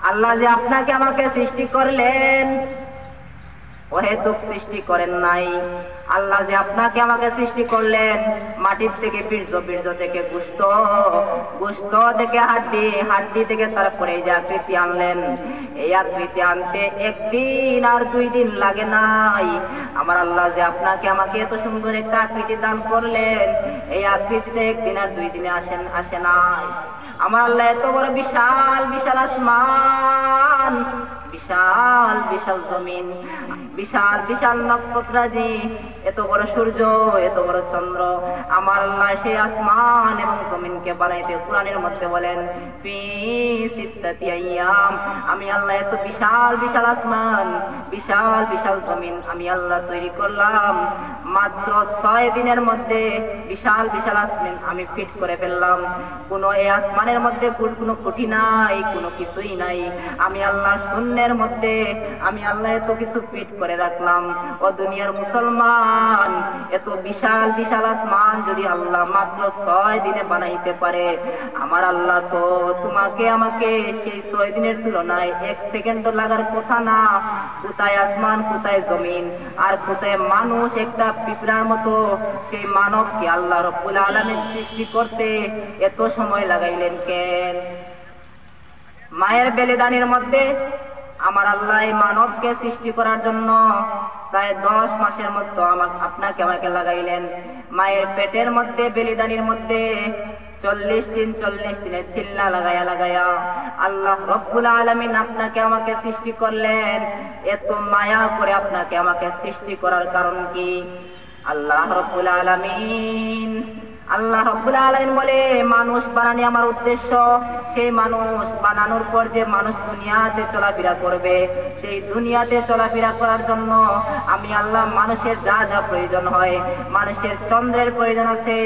আল্লাহ যে আপনাকে আমাকে সৃষ্টি করলেন অহেতুক সৃষ্টি করেন নাই। আল্লাহ যে আপনাকে আমাকে সৃষ্টি করলেন মাটির থেকে বীর্য, বীর্য থেকে গোশত, গোশত থেকে হাড্ডি, হাড্ডি থেকে তারপরে এই যে আকৃতি আনলেন, এই আকৃতি আনতে একদিন আর 2 দিন লাগে নাই। আমার আল্লাহ যে আপনাকে আমাকে এত সুন্দর একটা আকৃতি দান করলেন, এই আকৃতিতে একদিন আর 2 দিনে আসে নাই। আমার আল্লাহ এত বড় বিশাল বিশাল আসমান, বিশাল বিশাল জমিন, বিশাল বিশাল নক্ষত্রাজি, এত বড় সূর্য, এত বড় চন্দ্র, আমার আল্লাহ সেই আসমান এবং জমিনকে বানাইতে কোরআনের মধ্যে বলেন ফি সিত্তাতি আইয়াম, আমি আল্লাহ এত বিশাল বিশাল আসমান, বিশাল বিশাল জমিন আমি আল্লাহ তৈরি করলাম মাত্র 6 দিনের মধ্যে। বিশাল বিশাল আসমান আমি ফিট করে ফেললাম। কোনো এই আসমানের মধ্যে কোনো খুঁটি নাই, কোনো কিছুই নাই। আমি আল্লাহ শূন্যের মধ্যে আমি আল্লাহ এত কিছু ফিট করে রাখলাম। ও দুনিয়ার মুসলমান, এত বিশাল বিশাল আসমান যদি আল্লাহ মাত্র 6 দিনে বানাইতে পারে, আমার আল্লাহ তো তোমাকে আমাকে সেই 6 দিনের তুলনায় 1 সেকেন্ড লাগার কথা না। কোথায় আসমান, কোথায় জমিন, আর কোথায় মানুষ, একটা পিঁপড়ার মতো সেই মানবকে আল্লাহ রব্বুল আলামিন সৃষ্টি করতে এত সময় লাগাইলেন কেন? মায়ের বেলেদানির মধ্যে আমার আল্লাহ এই মানবকে সৃষ্টি করার জন্য প্রায় 10 মাসের মতো আপনাকে আমাকে লাগাইলেন। মায়ের পেটের মধ্যে বেলিদানির মধ্যে 40 দিন 40 দিনের চিল্লা লাগায়া লাগায়া আল্লাহ রব্বুল আলামিন আপনাকে আমাকে সৃষ্টি করলেন। এত মায়া করে আপনাকে আমাকে সৃষ্টি করার কারণ কি? আল্লাহ রব্বুল আলামিন বলে মানুষ বানানি আমার উদ্দেশ্য। সেই মানুষ বানানোর পর যে মানুষ দুনিয়াতে চলাফেরা করবে, সেই দুনিয়াতে চলাফেরা করার জন্য আমি আল্লাহ মানুষের যা যা প্রয়োজন হয়, মানুষের চন্দ্রের প্রয়োজন আছে,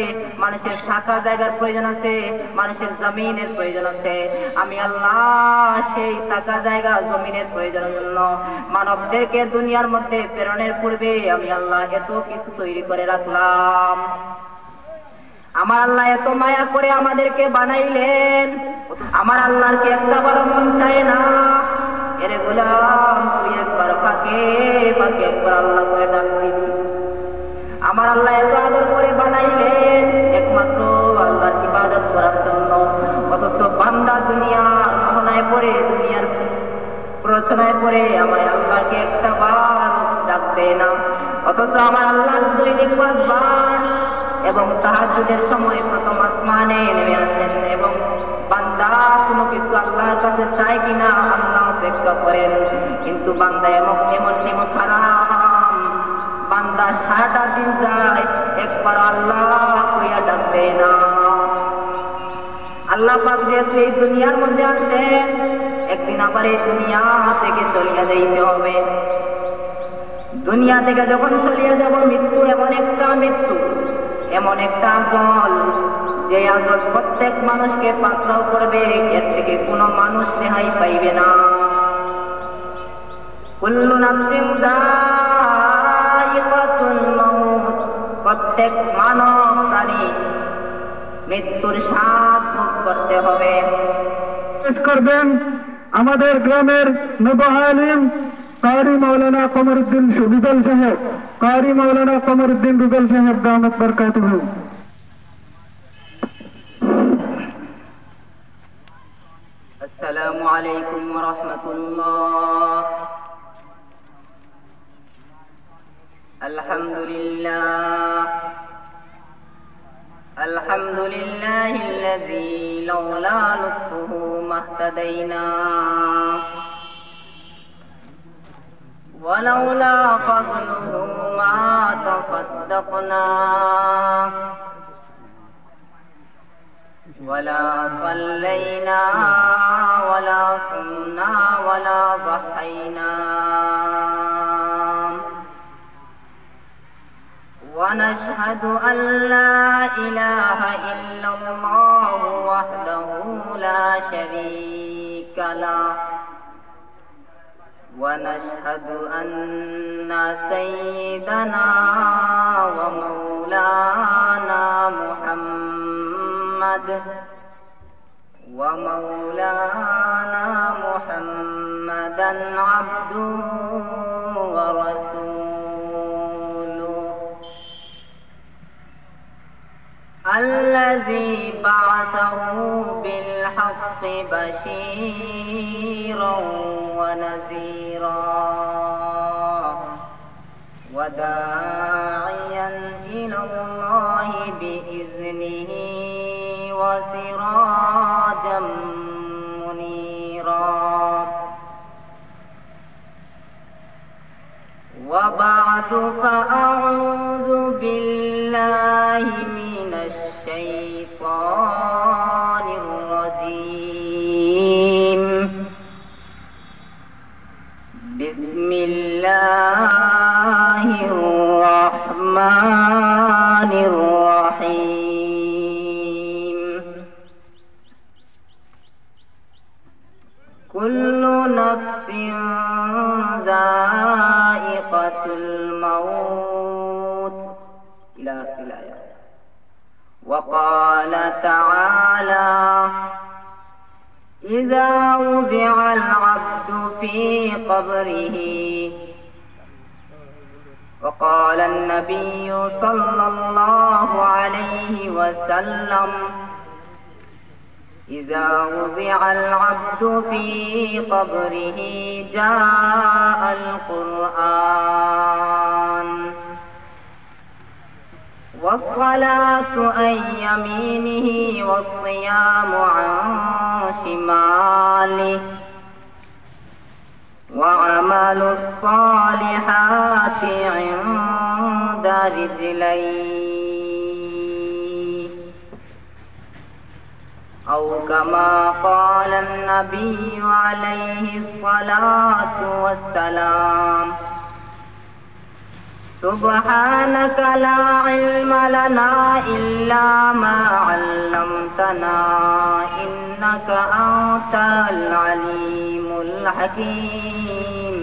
মানুষের থাকার জায়গার প্রয়োজন আছে, মানুষের জমিনের প্রয়োজন আছে, আমি আল্লাহ সেই থাকা জায়গা জমিনের প্রয়োজনের জন্য মানবদেরকে দুনিয়ার মধ্যে প্রেরণের পূর্বে আমি আল্লাহ এত কিছু তৈরি করে রাখলাম। আমার আল্লাহ এত মায়া করে আমাদেরকে বানাইলেন, আমার আল্লাহর কি একটা বড় মন চায় না? এরে গোলাম, তুই একবার ফাঁকে ফাঁকে একবার আল্লাহ করে ডাক দিবি। আমার আল্লাহ এত আদর করে বানাইলেন একমাত্র আল্লাহর ইবাদত করার জন্য। অথচ বান্দা দুনিয়ার মোহনায় পড়ে, দুনিয়ার প্ররোচনায় পড়ে আমার আল্লাহকে একটা বার ডাক দেয় না। অথচ আমার আল্লাহর দৈনিক 5 বার এবং তাহাজ্জুদের সময় প্রথম আসমানে নেমে আসেন এবং বান্দা কোনো কিছু আল্লাহর কাছে চায় কিনা আল্লাহ অপেক্ষা করেন। কিন্তু বান্দা এমন নিমত হারাম, বান্দা সারাটা দিন যায় একবার আল্লাহ কইয়া ডাক দেয় না। আল্লাহ পাক যেহেতু এই দুনিয়ার মধ্যে আছেন, একদিন আবার এই দুনিয়া থেকে চলিয়া যাইতে হবে। দুনিয়া থেকে যখন চলিয়া যাব, মৃত্যু এমন একটা মৃত্যু, এমন একটা আজল, যে আজল প্রত্যেক মানুষকে পাকড়াও করবে, এর থেকে কোনো মানুষ রেহাই পাইবে না। কুল্লু নাফসিন যায়িকাতুল মাউত, প্রত্যেক মানব প্রাণী মৃত্যুর স্বাদ ভোগ করতে হবে। করবেন আমাদের গ্রামের নবাহ আলিম কারি মৌলানা কমরউদ্দিন রুবেল সাহেব, কারি মৌলানা কমরউদ্দিন রুবেল সাহেব দামাত বরকাতুহু। আসসালামু আলাইকুম ওয়া রাহমাতুল্লাহ। আলহামদুলিল্লাহ আলহামদুলিল্লাহিল্লাযী লাউলা লুতফুহু মাহতাদাইনা ولولا فضله ما تصدقنا ولا صلينا ولا صمنا ولا ضحينا ونشهد أن لا إله إلا الله وحده لا شريك له ونشهد أن سيدنا ومولانا محمد محمدا عبده ورسوله الذي بعثه بالحق بشيرا ونذيرا وداعيا إلى الله بإذنه وسراجا منيرا وبعد فأعوذ بالله من الشيطان الرجيم بسم الله الرحمن الرحيم كل نفس ذائقة الموت إلى آخر الآية. وقال تعالى إذا وضع العبد في قبره وقال النبي صلى الله عليه وسلم إذا وضع العبد في قبره جاء القرآن والصلاة عن يمينه والصيام عن شماله وعمل الصالحات عند رجليه أو كما قال النبي عليه الصلاة والسلام سبحانك لا علم لنا إلا ما علمتنا إنك أنت العليم الحكيم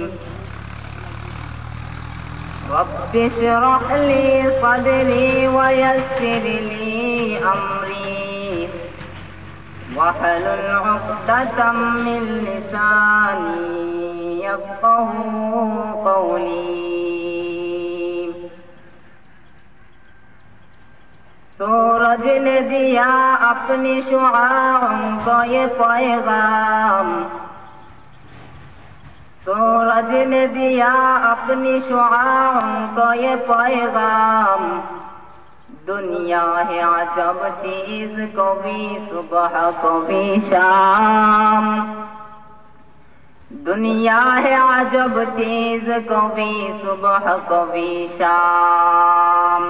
رب اشرح لي صدري ويسر لي أمري واحلل عقدة من لساني يفقه قولي सूरज ने दिया अपनी शुआओं को ये पैगाम सूरज ने दिया अपनी शुआओं को ये पैगाम दुनिया है अजब चीज कभी सुबह कभी शाम दुनिया है अजब चीज कभी सुबह कभी शाम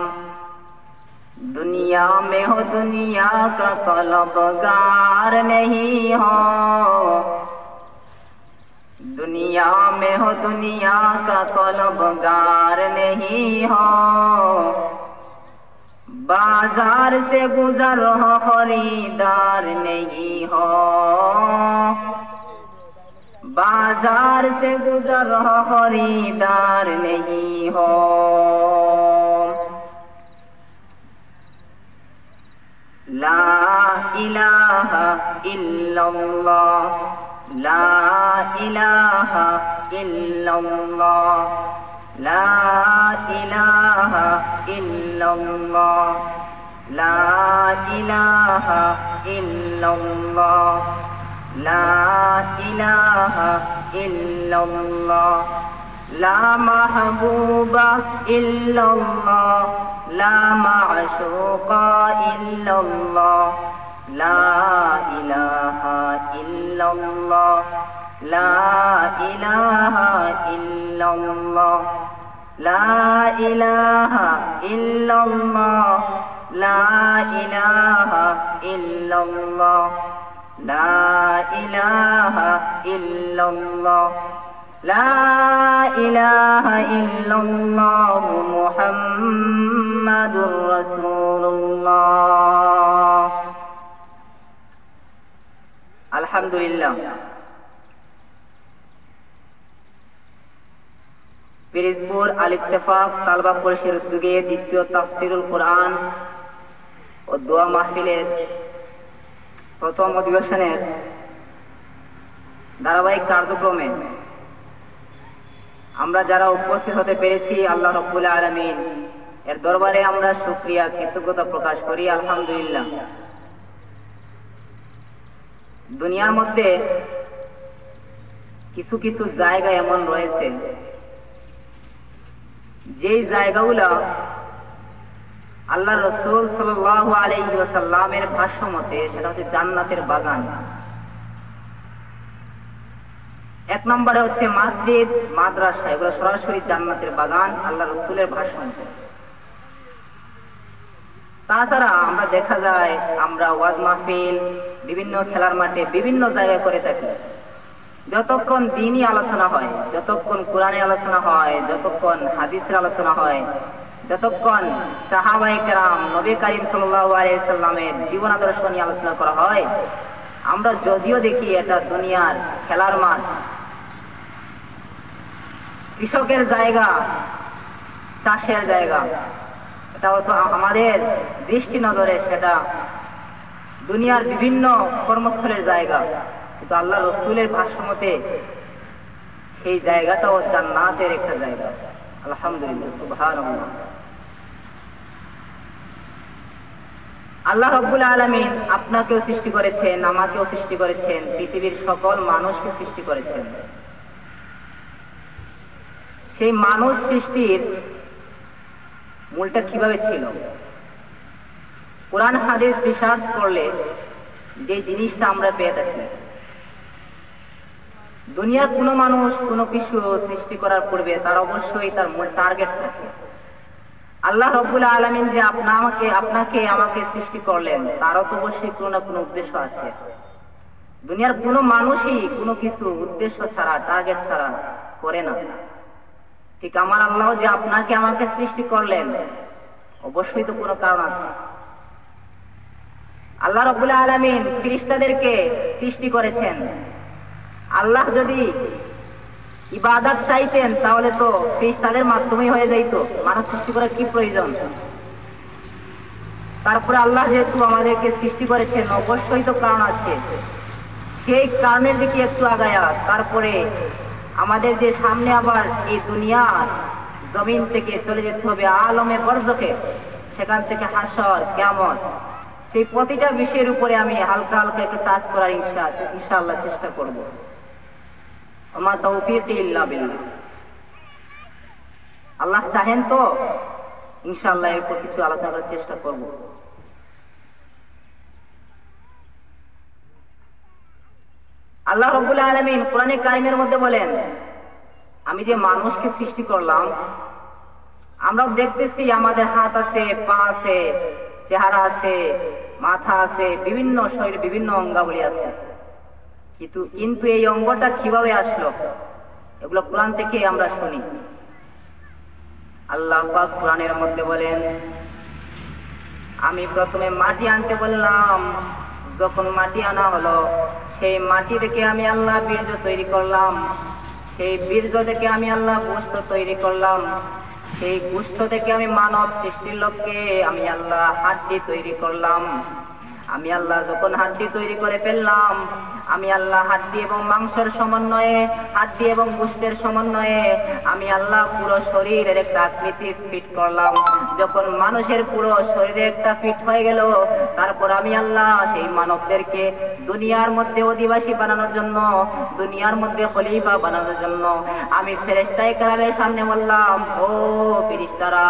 दुनिया में हो दुनिया का तलबगार नहीं हो दुनिया में हो दुनिया का तलबगार नहीं हो बाजार से गुजर हो खरीदार नहीं हो बाजार से गुजर हो खरीदार नहीं हो ला इलाहा इल्लल्लाह ला इलाहा इल्लल्लाह ला इलाहा इल्लल्लाह ला इलाहा इल्लल्लाह ला इलाहा इल्लल्लाह ला महबूबा इल्लल्लाह ला माशूका इल्लल्लाह ला इलाहा इल्लल्लाह ला इलाहा इल्लल्लाह ला इलाहा इल्लल्लाह ला इलाहा इल्लल्लाह ला इलाहा इल्लल्लाह ला इलाहा इल्लल्लाह मुहम्मदुर रसूलुल्लाह। আলহামদুলিল্লাহ। পিরিজপুর আল ইত্তেফাক তালবা পরিষদের উদ্যোগে দ্বিতীয় তাফসিরুল কোরআন ও দোয়া মাহফিলের প্রথম অধিবেশনের ধারাবাহিক কার্যক্রমে আমরা যারা উপস্থিত হতে পেরেছি আল্লাহ রাব্বুল আলামিন এর দরবারে আমরা শুকরিয়া কৃতজ্ঞতা প্রকাশ করি। আলহামদুলিল্লাহ। দুনিয়ার মধ্যে কিছু কিছু জায়গা এমন রয়েছে যেই জায়গাগুলো আল্লাহ রাসূল সাল্লাল্লাহু আলাইহি ওয়াসাল্লামের ভাষ্য মতে সেটা হচ্ছে জান্নাতের বাগান। এক নম্বরে হচ্ছে মসজিদ, মাদ্রাসা, এগুলো সরাসরি জান্নাতের বাগান আল্লাহ রাসূলের ভাষ্য মতে। তাছাড়া আমরা দেখা যায় আমরা ওয়াজ মাহফিল, বিভিন্ন খেলার মাঠে, বিভিন্ন জায়গায় করে থাকি। যতক্ষণ দ্বীনি আলোচনা হয়, যতক্ষণ কোরআনের আলোচনা হয়, যতক্ষণ হাদিসের আলোচনা হয়, যতক্ষণ সাহাবায়ে কেরাম, নবী করিম সাল্লাল্লাহু আলাইহি সাল্লামের জীবন আদর্শ নিয়ে আলোচনা করা হয়, আমরা যদিও দেখি এটা দুনিয়ার খেলার মাঠ, কৃষকের জায়গা, চাষের জায়গা, এটা হয়তো আমাদের দৃষ্টি নজরে সেটা দুনিয়ার বিভিন্ন কর্মস্থলের জায়গা, কিন্তু আল্লাহ রাসূলের ভাষ্য মতে সেই জায়গাটাও জান্নাতের একটা জায়গা। আলহামদুলিল্লাহ, সুবহানাল্লাহ। আল্লাহ রাব্বুল আলামিন আপনাকেও সৃষ্টি করেছেন, আমাকেও সৃষ্টি করেছেন, পৃথিবীর সকল মানুষকে সৃষ্টি করেছেন। সেই মানুষ সৃষ্টির মূলটা কিভাবে ছিল? কোরআন হাদিস রিসার্চ করলে যে জিনিসটা আমরা পেয়ে থাকি, দুনিয়ার কোনো মানুষ কোনো কিছু সৃষ্টি করার পূর্বে তার অবশ্যই তার মূল টার্গেট থাকে। আল্লাহ রাব্বুল আলামিন যে আপনাকে আমাকে সৃষ্টি করলেন, তারও তো অবশ্যই কোনো না কোনো উদ্দেশ্য আছে। দুনিয়ার কোনো মানুষই কোনো কিছু উদ্দেশ্য ছাড়া, টার্গেট ছাড়া করে না। ঠিক আমার আল্লাহ যে আপনাকে আমাকে সৃষ্টি করলেন, অবশ্যই তো কোনো কারণ আছে। আল্লাহ রাব্বুল আলামিন ফেরেশতাদেরকে সৃষ্টি করেছেন। আল্লাহ যদি ইবাদত চাইতেন তাহলে তো ফেরেশতাদের মাধ্যমেই হয়ে যাইতো, মানুষ সৃষ্টি করার কি প্রয়োজন? তারপরে আল্লাহ যেহেতু আমাদেরকে সৃষ্টি করেছেন, অবশ্যই তো কারণ আছে। সেই কারণের দিকে একটু আগায়া তারপরে আমাদের যে সামনে আবার এই দুনিয়ার জমিন থেকে চলে যেতে হবে আলমে বরজখে, সেখান থেকে হাসর, কিয়ামত, সেই প্রতিটা বিষয়ের উপরে আমি হালকা হালকা একটু টাচ করার ইনশাআল্লাহ চেষ্টা করব। আমা তাওফীকি ইল্লা বিল্লাহ। আল্লাহ চাহেন তো ইনশাআল্লাহ এরপর কিছু আলোচনা করার চেষ্টা করব। আল্লাহ রাব্বুল আলামিন কোরআনে কারিমের মধ্যে বলেন, আমি যে মানুষকে সৃষ্টি করলাম, আমরা দেখতেছি আমাদের হাত আছে, পা আছে, চেহারা আছে, মাথা আছে, বিভিন্ন শরীরে বিভিন্ন অঙ্গাবলী আছে, কিন্তু এই অঙ্গটা কিভাবে আসলো এগুলো কোরআন থেকে আমরা শুনি। আল্লাহ পাক কোরআনের মধ্যে বলেন, আমি প্রথমে মাটি আনতে বললাম, যখন মাটি আনা হলো, সেই মাটি থেকে আমি আল্লাহ বীর্য তৈরি করলাম, সেই বীর্য থেকে আমি আল্লাহ গোশত তৈরি করলাম, সেই গোশত থেকে আমি মানব সৃষ্টির লক্ষ্যে আমি আল্লাহ হাড্ডি তৈরি করলাম। আমি আল্লাহ যখন হাড্ডি তৈরি করে ফেললাম, আমি আল্লাহ হাড্ডি এবং মাংসের সমন্বয়ে, হাড্ডি এবং গোশতের সমন্বয়ে আমি আল্লাহ পুরো শরীরের একটা আকৃতি ফিট করলাম। যখন মানুষের পুরো শরীরে একটা ফিট হয়ে গেল, তারপর আমি আল্লাহ সেই মানবদেরকে দুনিয়ার মধ্যে অধিবাসী বানানোর জন্য, দুনিয়ার মধ্যে খলিফা বানানোর জন্য আমি ফেরেশতায়ে কেরামের সামনে বললাম, ও ফেরেশতারা,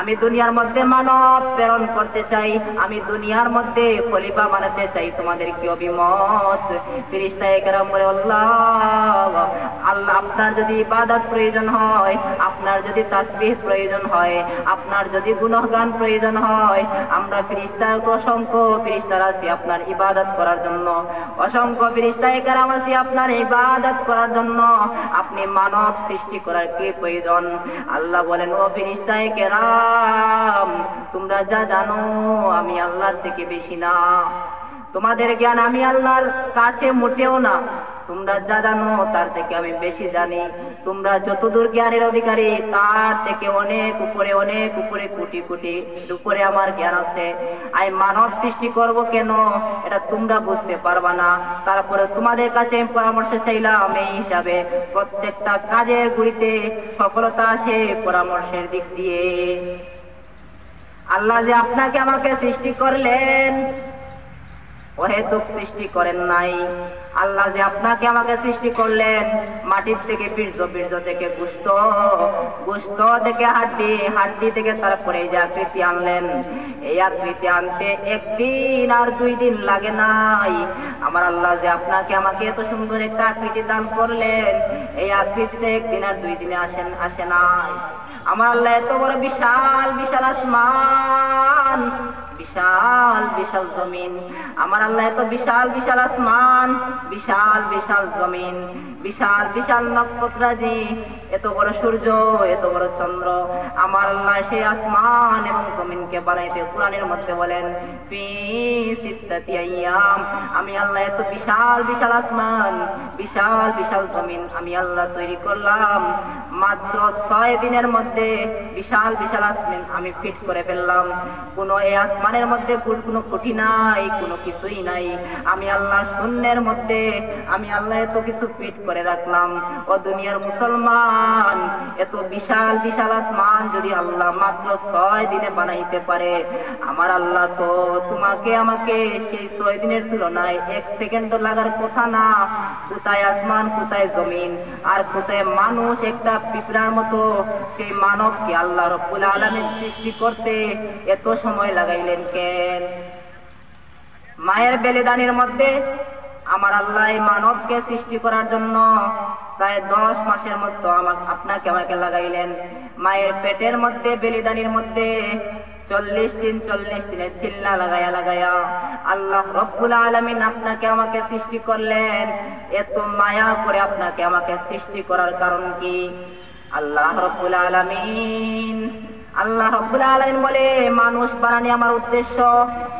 আমি দুনিয়ার মধ্যে মানব প্রেরণ করতে চাই, আমি দুনিয়ার মধ্যে খলিফা বানাতে চাই, তোমাদের কি অভিমত? ফেরেশতায়ে কেরাম বলে, আল্লাহ আপনার যদি ইবাদত প্রয়োজন হয়, আপনার যদি তাসবিহ প্রয়োজন হয়, আপনার যদি গুণগান প্রয়োজন হয়, আমরা ফেরেশতা অসংখ্য ফেরেশতারা আছি আপনার ইবাদত করার জন্য, অসংখ্য ফেরেশতায়ে কেরাম আছি আপনার ইবাদত করার জন্য, আপনি মানব সৃষ্টি করার কি প্রয়োজন? আল্লাহ বলেন, ও ফেরেশতায়ে কেরাম, তোমরা যা জানো আমি আল্লাহর থেকে বেশি না। তোমাদের জ্ঞান আমি আল্লাহর কাছে মোটেও না, তোমরা যা জানো তার থেকে আমি বেশি জানি। তোমরা যতদূর জ্ঞানের অধিকারী তার থেকে অনেক উপরে কোটি কোটি উপরে আমার জ্ঞান আছে। আমি মানব সৃষ্টি করব কেন এটা তোমরা বুঝতে পারবা না। তারপরে তোমাদের কাছে আমি পরামর্শ চাইলাম, এই হিসাবে প্রত্যেকটা কাজের গুড়িতে সফলতা আসে পরামর্শের দিক দিয়ে। আল্লাহ যে আপনাকে আমাকে সৃষ্টি করলেন অহেতুক সৃষ্টি করেন নাই। আল্লাহ যে আপনাকে আমাকে সৃষ্টি করলেন মাটির থেকে বীর্য, বীর্য থেকে গোশত, গোশত থেকে হাড্ডি, হাড্ডি থেকে তারপরে এই যে আকৃতি আনলেন, এই আকৃতি আনতে একদিন আর 2 দিন লাগে নাই। আমার আল্লাহ যে আপনাকে আমাকে এত সুন্দর একটা আকৃতি দান করলেন, এই আকৃতিতে 1 দিন আর 2 দিনে আসে নাই। আমার আল্লাহ এত বড় বিশাল বিশাল আসমান, বিশাল বিশাল জমিন, আমার আল্লাহ এত বিশাল বিশাল আসমান, বিশাল বিশাল জমিন, বিশাল বিশাল নক্ষত্রাজি, এত বড় সূর্য, এত বড় চন্দ্র, আমার আল্লাহ সেই আসমান এবং জমিনকে বানাইতে কোরআনের মধ্যে বলেন ফি সিত্তাতি আইয়াম। আমি আল্লাহ এত বিশাল বিশাল আসমান, বিশাল বিশাল জমিন আমি আল্লাহ তৈরি করলাম মাত্র 6 দিনের মধ্যে। বিশাল বিশাল আসমান আমি ফিট করে ফেললাম। কোনো এই আসমানের মধ্যে কোনো খুঁটি নাই, কোনো কিছুই নাই। আমি আল্লাহ শূন্যের মধ্যে আমি আল্লাহ এত কিছু ফিট করে রাখলাম। ও দুনিয়ার মুসলমান, এত বিশাল বিশাল আসমান যদি আল্লাহ মাত্র 6 দিনে বানাইতে পারে, আমার আল্লাহ তো তোমাকে আমাকে সেই 6 দিনের তুলনায় 1 সেকেন্ড লাগার কথা না। কোথায় আসমান, কোথায় জমিন, আর কোথায় মানুষ একটা পিঁপড়ার মতো, সেই মানবকে আল্লাহ রব্বুল আলামিন সৃষ্টি করতে এত সময় লাগাইলেন কেন? মায়ের বেলিদানির মধ্যে আমার আল্লাহ এই মানবকে সৃষ্টি করার জন্য প্রায় 10 মাসের মতো আপনাকে আমাকে লাগাইলেন। মায়ের পেটের মধ্যে বেলিদানির মধ্যে 40 দিনের চিল্লা লাগায়া আল্লাহ রব্বুল আলামিন আপনাকে আমাকে সৃষ্টি করলেন। এত মায়া করে আপনাকে আমাকে সৃষ্টি করার কারণ কি? আল্লাহ রব্বুল আলামিন বলে মানুষ বানানি আমার উদ্দেশ্য।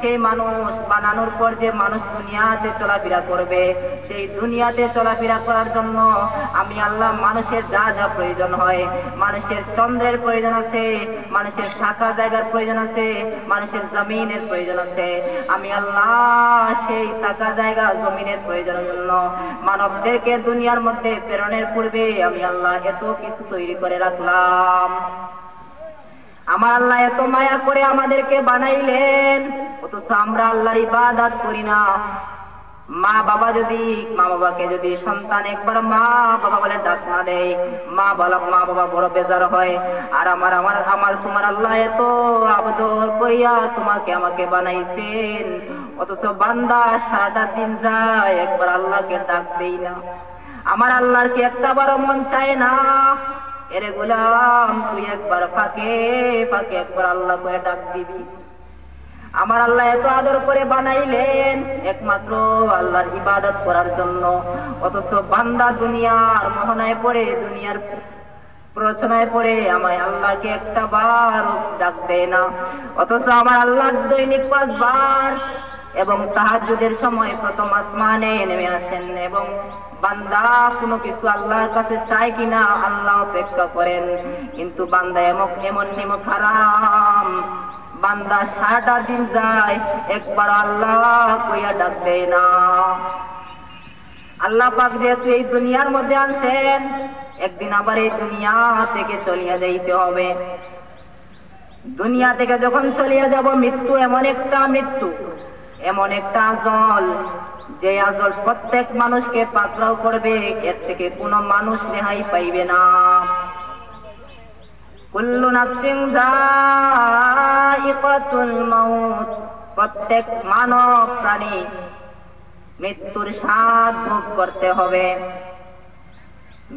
সেই মানুষ বানানোর পর যে মানুষ দুনিয়াতে চলাফেরা করবে, সেই দুনিয়াতে চলাফেরা করার জন্য আমি আল্লাহ মানুষের যা যা প্রয়োজন হয়, মানুষের চন্দ্রের প্রয়োজন আছে, মানুষের থাকার জায়গার প্রয়োজন আছে, মানুষের জমিনের প্রয়োজন আছে, আমি আল্লাহ সেই থাকা জায়গা জমিনের প্রয়োজনের জন্য মানবদেরকে দুনিয়ার মধ্যে প্রেরণের পূর্বে আমি আল্লাহ এত কিছু তৈরি করে রাখলাম। আমার আল্লাহ এত মায়া করে আমাদেরকে বানাইলেন, অথচ আমরা আল্লাহর ইবাদত করি না। মা বাবাকে যদি সন্তান একবার মা বাবা বলে ডাক না দেয়, মা বাবা বড় বেজার হয়। আর আমার তোমার আল্লাহ এত আদর করিয়া তোমাকে আমাকে বানাইছেন, অথচ বান্দা সারাটা দিন যায় একবার আল্লাহকে ডাক দেই না। আমার আল্লাহর কি একটা বড় মন চায় না? এরে গোলাম, তুই একবার ফাঁকে ফাঁকে একবার আল্লাহ করে ডাক দিবি। আমার আল্লাহ এত আদর করে বানাইলেন একমাত্র আল্লাহর ইবাদত করার জন্য, অথচ বান্দা দুনিয়ার মোহনায় পড়ে, দুনিয়ার প্ররোচনায় পড়ে আমায় আল্লাহকে একটা বার ডাক দেয় না। অথচ আমার আল্লাহ দৈনিক 5 বার এবং তাহাজ্জুদের সময় প্রথম আসমানে নেমে আসেন এবং বান্দা কোনো কিছু আল্লাহর কাছে চায় কিনা আল্লাহ অপেক্ষা করেন। কিন্তু বান্দা এমন নিমক হারাম, বান্দা সারাটা দিন যায় একবার আল্লাহ কইয়া ডাক দেয় না। আল্লাহ পাক যেহেতু এই দুনিয়ার মধ্যে আনছেন, একদিন আবার এই দুনিয়া থেকে চলিয়া যাইতে হবে। দুনিয়া থেকে যখন চলিয়া যাব, মৃত্যু এমন একটা আজল, যে আজল প্রত্যেক মানুষকে পাকড়াও করবে, এর থেকে কোনো মানুষ রেহাই পাইবে না। কুল্লু নাফসিন যায়িকাতুল মাউত, প্রত্যেক মানব প্রাণী মৃত্যুর স্বাদ ভোগ করতে হবে।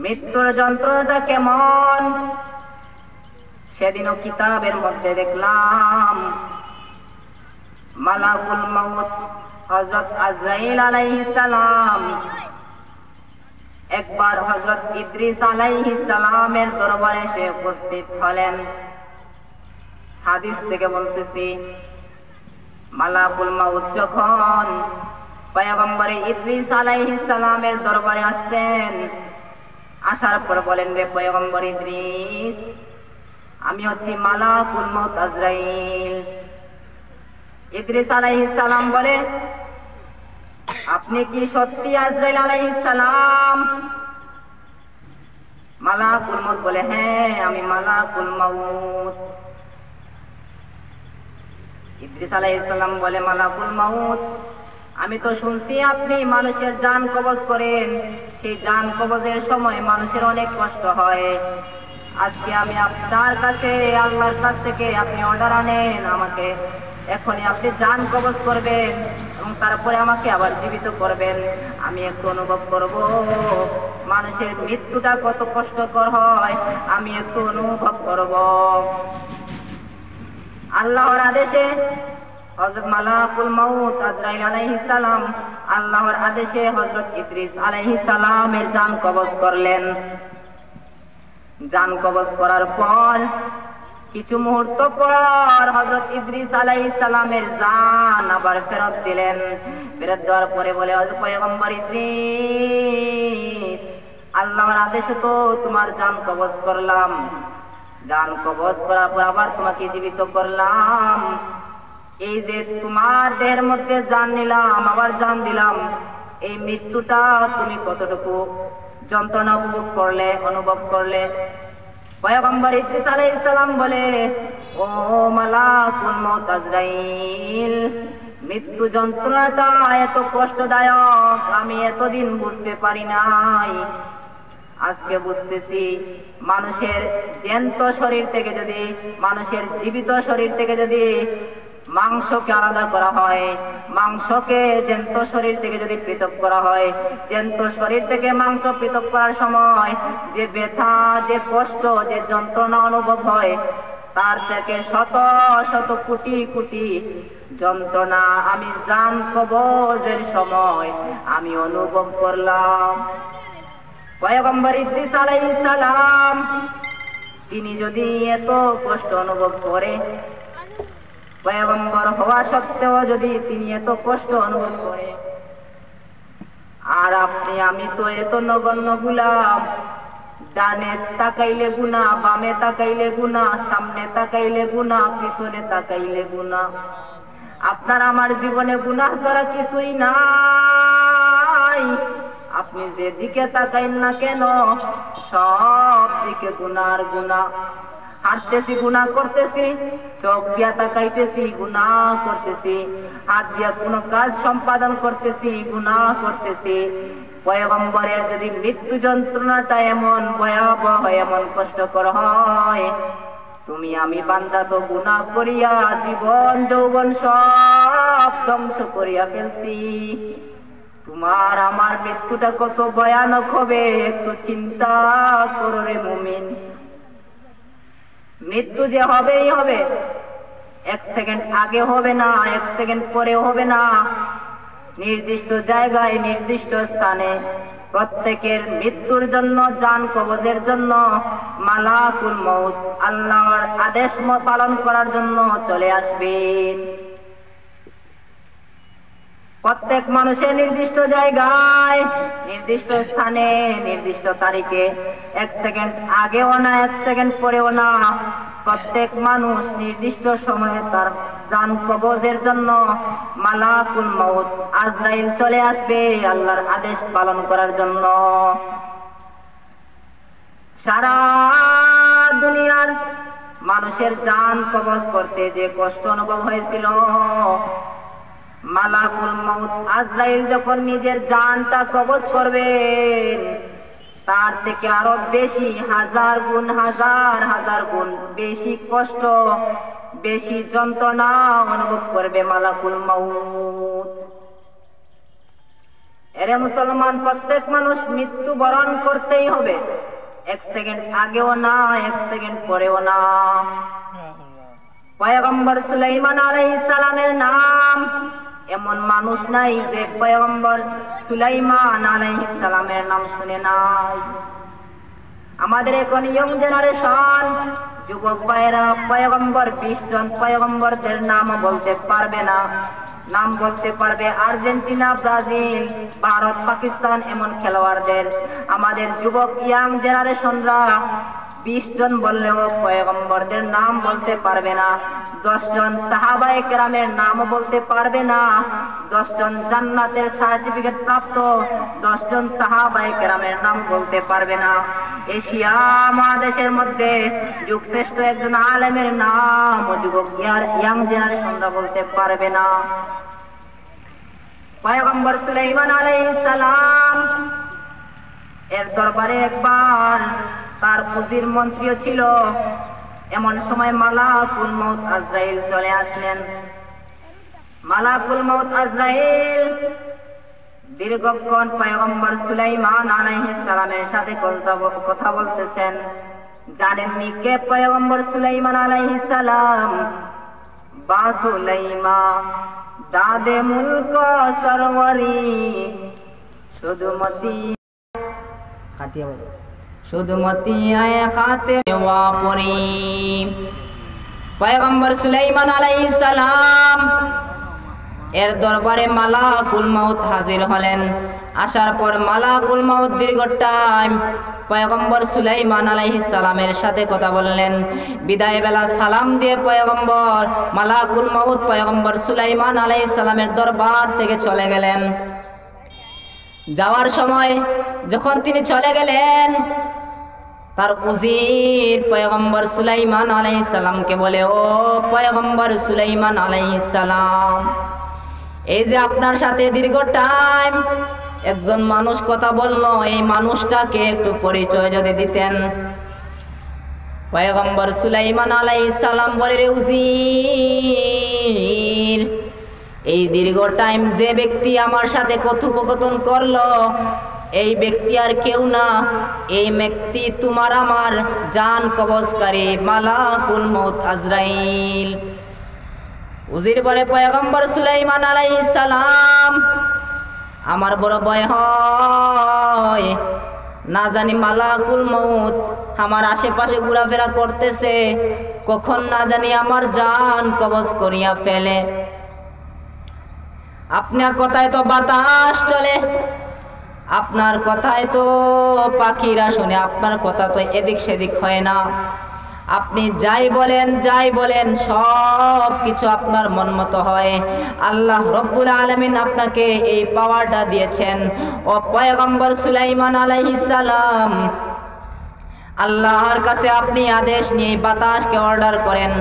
মৃত্যুর যন্ত্রণাটা কেমন সেদিনও কিতাবের মধ্যে দেখলাম। মালাকুল মাউত হযরত আজরাইল আলাইহিস সালাম একবার হযরত ইদ্রিস আলাইহিস সালামের দরবারে এসে উপস্থিত হলেন। হাদিস থেকে বলতেছি, মালাকুল মাউত যখন পয়গম্বর ইদ্রিস আলাইহিস সালামের দরবারে আসছেন। আসার পর বলেন, রে পয়গম্বর ইদ্রিস, আমি হচ্ছি মালাকুল মউত আজরাইল। ইদ্রিস আলাইহিস সালাম বলে, আপনি কি সত্যি আজরাইল আলাইহিস সালাম? মালাকুল মউত বলে, হ্যাঁ আমি মালাকুল মউত। ইদ্রিস আলাইহিস সালাম বলে, মালাকুল মউত, আমি তো শুনছি আপনি মানুষের জান কবজ করেন, সেই জান কবজের সময় মানুষের অনেক কষ্ট হয়। আজকে আমি আপনার কাছে, আল্লাহর কাছ থেকে আপনি অর্ডার আনেন, আমাকে এখনই আপনি জান কবজ করবেন এবং তারপরে আমাকে আবার জীবিত করবেন। আমি একটু অনুভব করব মানুষের মৃত্যুটা কত কষ্টকর হয়, আমি একটু অনুভব করব। আল্লাহর আদেশে হযরত মালাকুল মউত আজরাইল আলাইহিস সালাম আল্লাহর আদেশে হযরত ইদ্রিস আলাইহিস সালামের জান কবজ করলেন। জান কবজ করার পর কিছু মুহূর্ত পর হযরত ইদ্রিস আলাইহিস সালামের জান আবার ফেরত দিলেন। ফেরত দেওয়ার পরে বলে, পয়গম্বর ইদ্রিস, আল্লাহর আদেশে তো তোমার জান কবজ করলাম, জান কবজ করার পর আবার তোমাকে জীবিত করলাম। এই যে তোমার দেহের মধ্যে জান নিলাম, আবার জান দিলাম, এই মৃত্যুটা তুমি কতটুকু যন্ত্রণা অনুভব করলে? পয়গম্বর ইদ্রিস আলাইহিস সালাম বলে, ও মালাকুল মউত আজরাইল, মৃত্যু যন্ত্রণাটা এত কষ্টদায়ক আমি এতদিন বুঝতে পারি নাই, আজকে বুঝতেছি। মানুষের জ্যান্ত শরীর থেকে যদি, মানুষের জীবিত শরীর থেকে যদি মাংসকে আলাদা করা হয়, মাংসকে জ্যান্ত শরীর থেকে যদি পৃথক করা হয়, জ্যান্ত শরীর থেকে মাংস পৃথক করার সময় যে ব্যথা, যে কষ্ট, যে যন্ত্রণা অনুভব হয়, তার থেকে শত শত কোটি কোটি যন্ত্রণা আমি জান কবজের সময় আমি অনুভব করলাম। পয়গম্বর ইদ্রিস আলাইহিস সালাম তিনি যদি এত কষ্ট অনুভব করে, পয়গম্বর হওয়া সত্ত্বেও যদি তিনি এত কষ্ট অনুভব করে, আর আপনি আমি তো এত নগণ্য গুলাম, ডানে তাকাইলে গুনাহ, বামে তাকাইলে গুনাহ, সামনে তাকাইলে গুনাহ, পিছনে তাকাইলে গুনাহ। আপনার আমার জীবনে গুনাহ ছাড়া কিছুই নাই। আপনি যেদিকে তাকাইন না কেন সব দিকে গুনাহ আর গুনাহ। হাঁটতেছি গুনাহ করতেছি, চোখ দিয়া তাকাইতেছি গুনাহ করতেছি, হাত দিয়া কোনো কাজ সম্পাদন করতেছি গুনাহ করতেছি। পয়গম্বরের যদি মৃত্যু যন্ত্রণাটা এমন ভয়াবহ, এমন কষ্টকর হয়, তুমি আমি বান্দা তো গুনাহ করিয়া জীবন যৌবন সব ধ্বংস করিয়া ফেলছি। তোমার আমার মৃত্যুটা কত ভয়ানক হবে একটু চিন্তা করো রে মুমিন। মৃত্যু যে হবেই হবে, এক সেকেন্ড আগে হবে না, এক সেকেন্ড পরে হবে না। নির্দিষ্ট জায়গায়, নির্দিষ্ট স্থানে প্রত্যেকের মৃত্যুর জন্য, জান কবজের জন্য মালাকুল মউত আল্লাহর আদেশ পালন করার জন্য চলে আসবে। প্রত্যেক মানুষের নির্দিষ্ট জায়গায়, নির্দিষ্ট স্থানে, নির্দিষ্ট তারিখে, এক সেকেন্ড আগেও না, এক সেকেন্ড পরেও না, প্রত্যেক মানুষ নির্দিষ্ট সময়ে তার জান কবজের জন্য মালাকুল মউত আজরাইল চলে আসবে আল্লাহর আদেশ পালন করার জন্য। সারা দুনিয়ার মানুষের জান কবজ করতে যে কষ্ট অনুভব হয়েছিল, মালাকুল মউত আজরাইল যখন নিজের জানটা কবজ করবেন, তার থেকে আরো বেশি, হাজার গুণ, হাজার হাজার গুণ বেশি কষ্ট, বেশি যন্ত্রণা অনুভব করবে মালাকুল মউত। এরে মুসলমান, প্রত্যেক মানুষ মৃত্যু বরণ করতেই হবে, এক সেকেন্ড আগেও না, এক সেকেন্ড পরেও না। পয়গম্বর সুলাইমান আলাইহিস সালামের নাম এমন মানুষ নাই যে পয়গম্বর সুলাইমান আলাইহিস সালামের নাম শুনে নাই। আমাদের এখন ইয়ং জেনারেশন, যুবক ভাইরা পয়গম্বর 20 জন পয়গম্বরদের নাম বলতে পারবে না। নাম বলতে পারবে আর্জেন্টিনা, ব্রাজিল, ভারত, পাকিস্তান এমন খেলোয়াড়দের। আমাদের যুবক ইয়াং জেনারেশনরা 20 জন বললেও পয়গম্বরদের নাম বলতে পারবে না, 10 জন সাহাবায়ে কেরামের নাম বলতে পারবে না, 10 জন জান্নাতের সার্টিফিকেট প্রাপ্ত 10 জন সাহাবায়ে কেরামের নাম বলতে পারবে না। এশিয়া মহাদেশের মধ্যে যুগশ্রেষ্ঠ একজন আলেমের নাম যুবক ইয়াং জেনারেশনরা বলতে পারবে না। পয়গম্বর সুলাইমান আলাইহিস সালাম এর দরবারে একবার তার উজির মন্ত্রীও ছিল। এমন সময় মালাকুল মউত আজরাইল চলে আসলেন। মালাকুল মউত আজরাইল দীর্ঘক্ষণ পয়গম্বর সুলাইমান আলাইহিস সালামের সাথে কথা বলতেছেন। জানেননি কে পয়গম্বর সুলাইমান আলাইহিস সালাম? বা সুলাইমা দাদে মুলক সরওয়ারি শুধুমতি খাটিয়া বলো শুধুমতি আয়ে খাতে ওয়াপরি। পয়গম্বর সুলাইমান আলাইহিস সালাম এর দরবারে মালাকুল মউত হাজির হলেন। আসার পর মালাকুল মউত দীর্ঘ টাইম পয়গম্বর সুলাইমান আলাইহিস সালামের সাথে কথা বললেন। বিদায় বেলা সালাম দিয়ে পয়গম্বর মালাকুল মউত পয়গম্বর সুলাইমান আলাইহিস সালামের দরবার থেকে চলে গেলেন। যাওয়ার সময় যখন তিনি চলে গেলেন, তার উজির পয়গম্বর সুলাইমান আলাইহিস সালামকে বলে, ও পয়গম্বর সুলাইমান আলাইহিস সালাম, এই যে আপনার সাথে দীর্ঘ টাইম একজন মানুষ কথা বলল, এই মানুষটাকে একটু পরিচয় যদি দিতেন। পয়গম্বর সুলাইমান আলাইহিস সালাম বলে, রে উজির, এই দীর্ঘ টাইম যে ব্যক্তি আমার সাথে কথোপকথন করলো, এই ব্যক্তি আর কেউ না, এই ব্যক্তি তোমার আমার জান কবজকারী মালাকুল মউত আজরাইল। উজির বলে, পয়গম্বর সুলাইমান আলাইহিস সালাম, আমার বড় ভয় হয়, না জানি মালাকুল মউত আমার আশেপাশে ঘোরাফেরা করতেছে, কখন না জানি আমার জান কবজ করিয়া ফেলে। আপনার কথায় তো বাতাস চলে, আপনার কথায় তো পাখিরা শুনে, আপনার কথা তো এদিক সেদিক হয় না। আপনি যাই বলেন সব কিছু আপনার মন মতো হয়। আল্লাহ রব্বুল আলামিন আপনাকে এই পাওয়ারটা দিয়েছেন। ও পয়গম্বর সুলাইমান আলাইহিস সালাম, আল্লাহর কাছে আপনি আদেশ নিয়ে বাতাসকে অর্ডার করেন,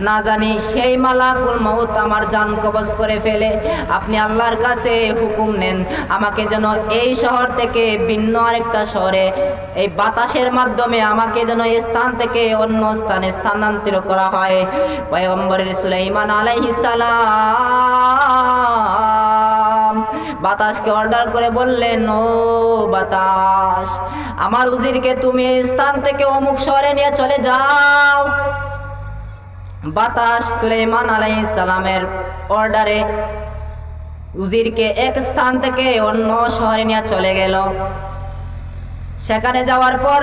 না জানি সেই মালাকুল মউত আমার জান কবজ করে ফেলে। আপনি আল্লাহর কাছে হুকুম নেন, আমাকে যেন এই শহর থেকে ভিন্ন আরেকটা শহরে এই বাতাসের মাধ্যমে আমাকে যেন এই স্থান থেকে অন্য স্থানে স্থানান্তর করা হয়। পয়গম্বর সুলাইমান আলাইহিস সালাম বাতাসকে অর্ডার করে বললেন, ও বাতাস, আমার উজিরকে তুমি স্থান থেকে অমুক শহরে নিয়ে চলে যাও। বাতাস সুলাইমান আলাইহিস সালামের অর্ডারে উজিরকে এক স্থান থেকে অন্য শহরে নিয়ে চলে গেল। সেখানে যাওয়ার পর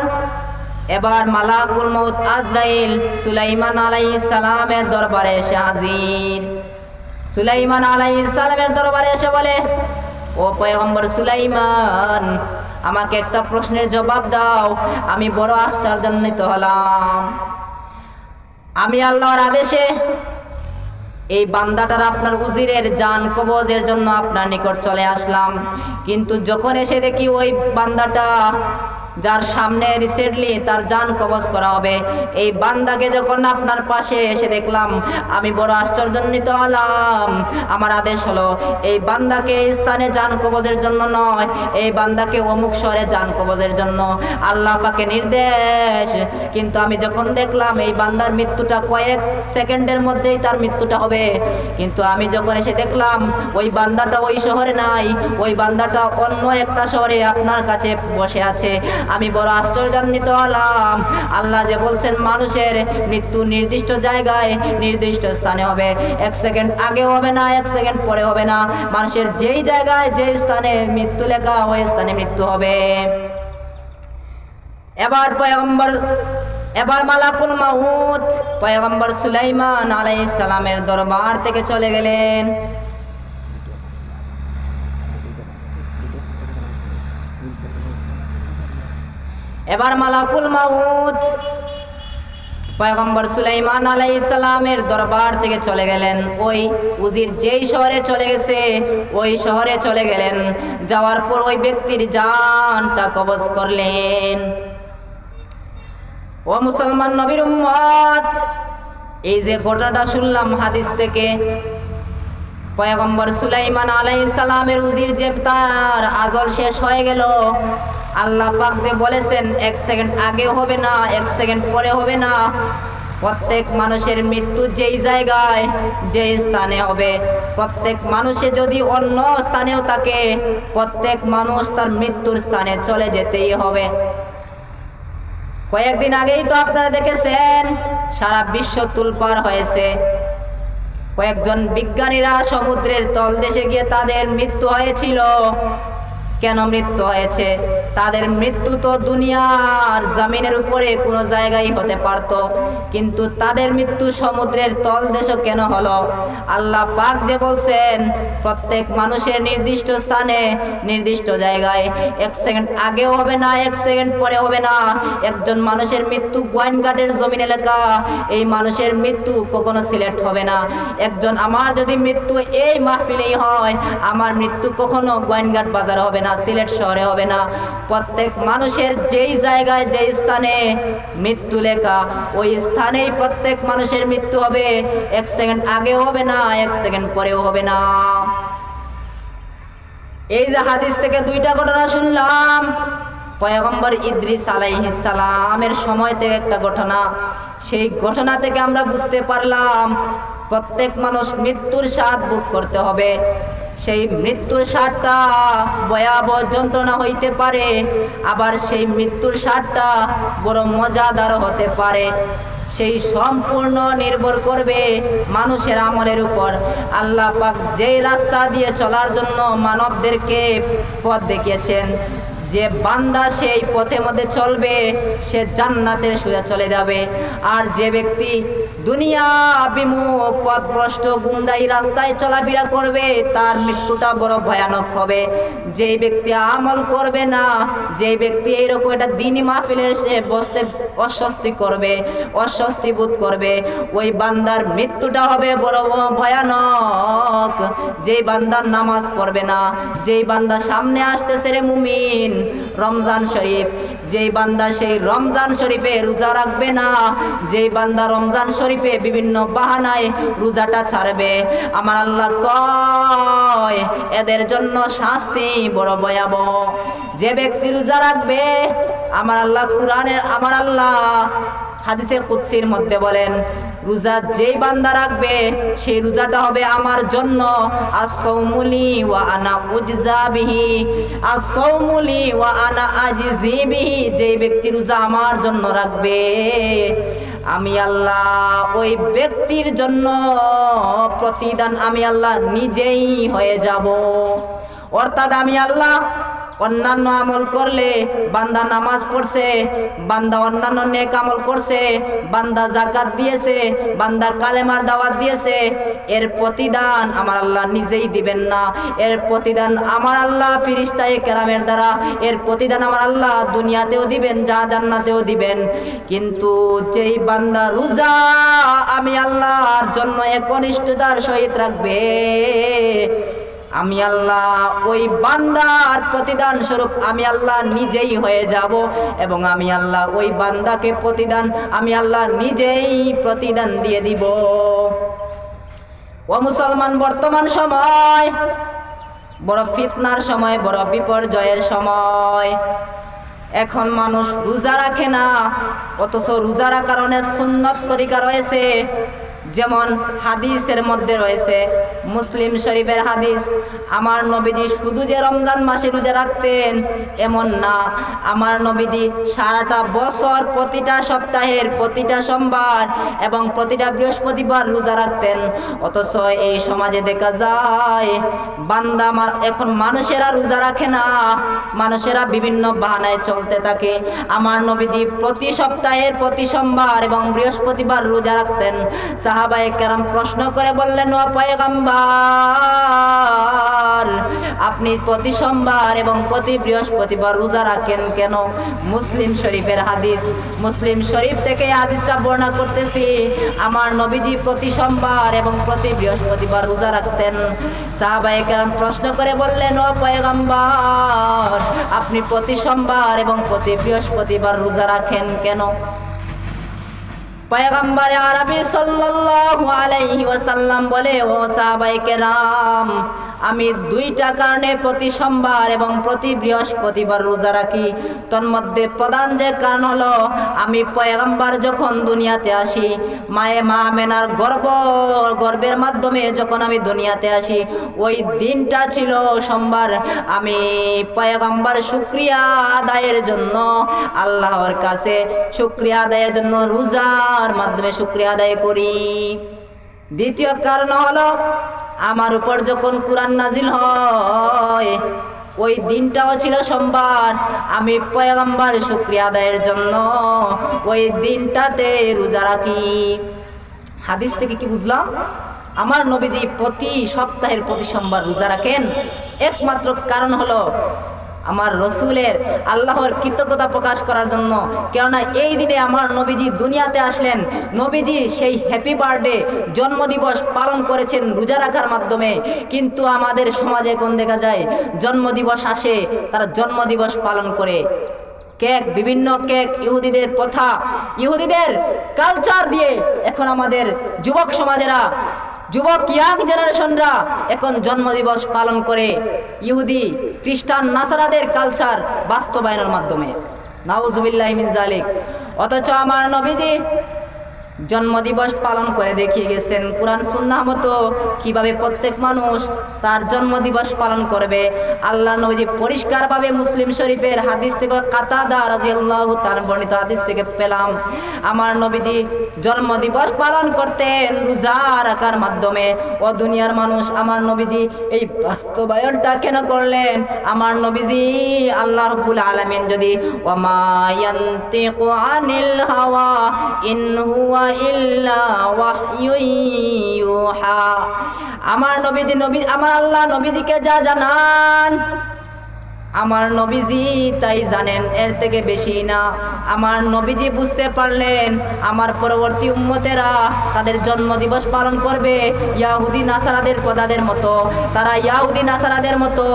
এবার মালাকুল মউত আজরাইল সুলাইমান আলাইহিস সালামের দরবারে এসে হাজির। সুলাইমান আলাইহিস সালামের দরবারে এসে বলে, ও পয়গম্বর সুলাইমান, আমাকে একটা প্রশ্নের জবাব দাও। আমি বড় আশ্চর্যান্বিত হলাম। আমি আল্লাহর আদেশে এই বান্দাটার আপনার উজিরের জান কবজের জন্য আপনার নিকট চলে আসলাম, কিন্তু যখন এসে দেখি ওই বান্দাটা যার সামনে রিসেন্টলি তার জান কবজ করা হবে, এই বান্দাকে যখন আপনার পাশে এসে দেখলাম, আমি বড় আশ্চর্যান্বিত হলাম। আমার আদেশ হলো এই বান্দাকে এই স্থানে জান কবজের জন্য নয়, এই বান্দাকে অমুক শহরে জান কবজের জন্য আল্লাহ পাকে নির্দেশ। কিন্তু আমি যখন দেখলাম এই বান্দার মৃত্যুটা কয়েক সেকেন্ডের মধ্যেই তার মৃত্যুটা হবে, কিন্তু আমি যখন এসে দেখলাম ওই বান্দাটা ওই শহরে নাই, ওই বান্দাটা অন্য একটা শহরে আপনার কাছে বসে আছে, আমি বড় আশ্চর্যান্বিত হলাম। আল্লাহ যে বলছেন মানুষের মৃত্যু নির্দিষ্ট জায়গায় নির্দিষ্ট স্থানে হবে, 1 সেকেন্ড আগে হবে না, 1 সেকেন্ড পরে হবে না, মানুষের যেই জায়গায় যেই স্থানে মৃত্যু লেখা ওই স্থানে মৃত্যু হবে। এবার মালাকুল মউত পয়গম্বর সুলাইমান আলাইহিস সালামের দরবার থেকে চলে গেলেন। এবার মালাকুল মাউত পয়গম্বর সুলাইমান আলাইহিস সালামের দরবার থেকে চলে গেলেন। ওই উজির যেই শহরে চলে গেছে ওই শহরে চলে গেলেন। যাওয়ার পর ওই ব্যক্তির জানটা কবজ করলেন। ও মুসলমান নবীর উম্মত, এই যে ঘটনাটা শুনলাম হাদিস থেকে, পয়গম্বর সুলাইমান আলাইহিস সালামের উজির যে তার আজল শেষ হয়ে গেল, আল্লাহ পাক যে বলেছেন 1 সেকেন্ড আগে হবে না 1 সেকেন্ড পরে হবে না, প্রত্যেক মানুষের মৃত্যু যেই জায়গায় যেই স্থানে হবে, প্রত্যেক মানুষে যদি অন্য স্থানেও থাকে প্রত্যেক মানুষ তার মৃত্যুর স্থানে চলে যেতেই হবে। কয়েকদিন আগেই তো আপনারা দেখেছেন সারা বিশ্ব তুলপার হয়েছে। কয়েকজন বিজ্ঞানীরা সমুদ্রের তলদেশে গিয়ে তাদের মৃত্যু হয়েছিল। কেন মৃত্যু হয়েছে? তাদের মৃত্যু তো দুনিয়ার জমিনের উপরে কোনো জায়গায় হতে পারত, কিন্তু তাদের মৃত্যু সমুদ্রের তলদেশে কেন হলো? আল্লাহ পাক যে বলছেন প্রত্যেক মানুষের নির্দিষ্ট স্থানে নির্দিষ্ট জায়গায় 1 সেকেন্ড আগেও হবে না 1 সেকেন্ড পরে হবে না। একজন মানুষের মৃত্যু গোয়াইনঘাটের জমিনে লেখা, এই মানুষের মৃত্যু কখনো সিলেক্ট হবে না। একজন আমার যদি মৃত্যু এই মাহফিলেই হয়, আমার মৃত্যু কখনো গোয়াইনঘাট বাজারে হবে না, সিলেট শহরে হবে না। প্রত্যেক মানুষের যেই জায়গায় যেই স্থানে মৃত্যু লেখা ওই স্থানেই প্রত্যেক মানুষের মৃত্যু হবে। 1 সেকেন্ড আগেও হবে না 1 সেকেন্ড পরেও হবে না। এই যে হাদিস থেকে 2টা ঘটনা শুনলাম, পয়গম্বর ইদ্রিস আলাইহিস সালামের সময় থেকে একটা ঘটনা, সেই ঘটনা থেকে আমরা বুঝতে পারলাম প্রত্যেক মানুষ মৃত্যুর স্বাদ ভোগ করতে হবে। সেই মৃত্যুর স্বাদটা ভয়াবহ যন্ত্রণা হইতে পারে, আবার সেই মৃত্যুর স্বাদটা বড় মজাদার হতে পারে। সেই সম্পূর্ণ নির্ভর করবে মানুষের আমলের উপর। আল্লাহ পাক যেই রাস্তা দিয়ে চলার জন্য মানবদেরকে পথ দেখিয়েছেন, যে বান্দা সেই পথের মধ্যে চলবে সে জান্নাতের সোজা চলে যাবে। আর যে ব্যক্তি দুনিয়া বিমুখ পথভ্রষ্ট গুমরাহি রাস্তায় চলাফেরা করবে তার মৃত্যুটা বড় ভয়ানক হবে। যেই ব্যক্তি আমল করবে না, যেই ব্যক্তি এইরকম একটা দিনই মাহফিলে এসে বসতে অস্বস্তি করবে, অস্বস্তি বোধ করবে, ওই বান্দার মৃত্যুটা হবে বড় ভয়ানক। যেই বান্দার নামাজ পড়বে না, যেই বান্দা সামনে আসতেছে রে মুমিন রমজান শরীফ, যেই বান্দা সেই রমজান শরীফে রোজা রাখবে না, যেই বান্দা রমজান শরীফে বিভিন্ন বাহানায় রোজাটা ছাড়বে, আমার আল্লাহ কয় এদের জন্য শাস্তি বড় ভয়াবহ। যে ব্যক্তি রোজা রাখবে, আমার আল্লাহ কোরআনে, আমার আল্লাহ হাদিসে কুদসির মধ্যে বলেন রোজা যেই বান্দা রাখবে সেই রোজাটা হবে আমার জন্য। আস-সাওমুলি ওয়া আনা উজজা বিহি, আস-সাওমুলি ওয়া আনা আজজি বিহি। যেই ব্যক্তি রোজা আমার জন্য রাখবে আমি আল্লাহ ওই ব্যক্তির জন্য প্রতিদান আমি আল্লাহ নিজেই হয়ে যাব। অর্থাৎ আমি আল্লাহ অন্যান্য আমল করলে, বান্দা নামাজ পড়ছে, বান্দা অন্যান্য নেক আমল করছে, বান্দা যাকাত দিয়েছে, বান্দা কালেমার দাওয়াত দিয়েছে, এর প্রতিদান আমার আল্লাহ নিজেই দিবেন না। এর প্রতিদান আমার আল্লাহ ফেরেশতায়ে কেরামের দ্বারা এর প্রতিদান আমার আল্লাহ দুনিয়াতেও দিবেন, জান্নাতেও দিবেন। কিন্তু যেই বান্দা রোজা আমি আল্লাহর জন্য একনিষ্ঠতার সহিত রাখবে, আমি আল্লাহ ওই বান্দার প্রতিদান স্বরূপ আমি আল্লাহ নিজেই হয়ে যাব, এবং আমি আল্লাহ ওই বান্দাকে প্রতিদান আমি আল্লাহ নিজেই প্রতিদান দিয়ে দিব। ও মুসলমান, বর্তমান সময় বড় ফিতনার সময়, বড় বিপর্যয়ের সময়। এখন মানুষ রোজা রাখে না, অথচ রোজা রাখার অনেক সুন্নত তরিকা রয়েছে। যেমন হাদিসের মধ্যে রয়েছে, মুসলিম শরীফের হাদিস, আমার নবীজি শুধু যে রমজান মাসে রোজা রাখতেন এমন না, আমার নবীজি সারাটা বছর প্রতিটা সপ্তাহের প্রতিটা সোমবার এবং প্রতিটা বৃহস্পতিবার রোজা রাখতেন। অথচ এই সমাজে দেখা যায় বান্দা এখন মানুষেরা রোজা রাখে না, মানুষেরা বিভিন্ন বাহানায় চলতে থাকে। আমার নবীজি প্রতি সপ্তাহের প্রতি সোমবার এবং বৃহস্পতিবার রোজা রাখতেন। সাহাবায়ে কেরাম প্রশ্ন করে বললেন, ও পয়গম্বর, আপনি প্রতি সোমবার এবং প্রতি বৃহস্পতিবার রোজা রাখেন কেন? মুসলিম শরীফের হাদিস, মুসলিম শরীফ থেকে এই হাদিসটা বর্ণনা করতেছি। আমার নবীজি প্রতি সোমবার এবং প্রতি বৃহস্পতিবার রোজা রাখতেন। সাহাবায়ে কেরাম প্রশ্ন করে বললেন, ও পয়গম্বর, আপনি প্রতি সোমবার এবং প্রতি বৃহস্পতিবার রোজা রাখেন কেন? পয়গম্বর আরবি সাল্লাল্লাহু আলাইহি ওয়াসাল্লাম বলে, ও সাহাবায়ে কেরাম, আমি দুইটা কারণে প্রতি সোমবার এবং প্রতি বৃহস্পতিবার রোজা রাখি। তন্মধ্যে প্রধান যে কারণ হলো, আমি পয়গম্বর যখন দুনিয়াতে আসি, মা আমেনার গর্ভের মাধ্যমে যখন আমি দুনিয়াতে আসি, ওই দিনটা ছিল সোমবার। আমি পয়গম্বর শুকরিয়া আদায়ের জন্য আল্লাহর কাছে শুকরিয়া আদায়ের জন্য রোজার মাধ্যমে শুকরিয়া আদায় করি। দ্বিতীয় কারণ হলো, আমার উপর যখন কুরআন নাজিল হয় ওই দিনটাও ছিল সোমবার। আমি পয়গম্বর শুকরিয়া আদায়ের জন্য ওই দিনটাতে রোজা রাখি। হাদিস থেকে কি বুঝলাম? আমার নবীজি প্রতি সপ্তাহের প্রতি সোমবার রোজা রাখেন, একমাত্র কারণ হলো আমার রসুলের আল্লাহর কৃতজ্ঞতা প্রকাশ করার জন্য। কেননা এই দিনে আমার নবীজি দুনিয়াতে আসলেন, নবীজি সেই হ্যাপি বার্থডে জন্মদিবস পালন করেছেন রোজা রাখার মাধ্যমে। কিন্তু আমাদের সমাজে এখন দেখা যায় জন্মদিবস আসে, তারা জন্মদিবস পালন করে কেক, বিভিন্ন কেক, ইহুদিদের প্রথা, ইহুদিদের কালচার দিয়ে এখন আমাদের যুবক সমাজেরা, যুবক ইয়াং জেনারেশনরা এখন জন্মদিবস পালন করে ইহুদি, খ্রিস্টান, নাসারাদের কালচার বাস্তবায়নের মাধ্যমে। নাউজুবিল্লাহি মিন যালিক। অথচ আমার নবীজি জন্মদিবস পালন করে দেখিয়ে গেছেন কুরআন সুন্নাহ মতো কিভাবে প্রত্যেক মানুষ তার জন্মদিবস পালন করবে। আল্লাহ নবীজি পরিষ্কারভাবে মুসলিম শরীফের হাদিস থেকে, কাতাদা রাদিয়াল্লাহু তাআলা বর্ণিত হাদিস থেকে পেলাম, আমার নবীজি জন্মদিবস পালন করতেন রোজা রাখার মাধ্যমে। ও দুনিয়ার মানুষ, আমার নবীজি এই বাস্তবায়নটা কেন করলেন? আমার নবীজি আল্লাহ রাব্বুল আলামিন যদি ওয়ামা ইয়ানতিকু আনিল হাওয়া ইন হুয়া ইল্লা ওয়াহয়ুন ইউহা, আমার নবীজি আমার আল্লাহ নবীজিকে যা জানান আমার নবীজি তাই জানেন, এর থেকে বেশি না। আমার নবীজি বুঝতে পারলেন আমার পরবর্তী উম্মতেরা তাদের জন্মদিবস পালন করবে ইয়াহুদি নাসারাদের প্রজাদের মতো। তারা ইয়াহুদি নাসারাদের মতো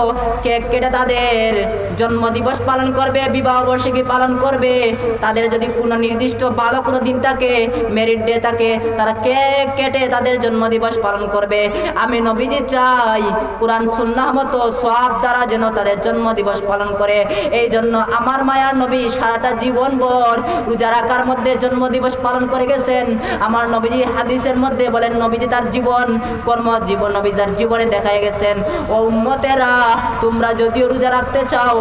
কেক কেটে তাদের জন্মদিবস পালন করবে, বিবাহ বার্ষিকী পালন করবে। তাদের যদি কোনো নির্দিষ্ট ভালো কোনো দিন থাকে, মেরিট ডে থাকে, তারা কেক কেটে তাদের জন্মদিবস পালন করবে। আমি নবীজি চাই কুরআন সুন্নাহ মতো সওয়াব দ্বারা যেন তাদের জন্মদিবস পালন করে। এই জন্য আমার মায়ার নবী সারাটা জীবন ভর রোজা রাখার মধ্যে জন্মদিবস পালন করে গেছেন। আমার নবীজি হাদিসের মধ্যে বলেন, নবীজি তার জীবন নবী তার জীবনে দেখায় গেছেন, ও উম্মতেরা, তোমরা যদিও রোজা রাখতে চাও,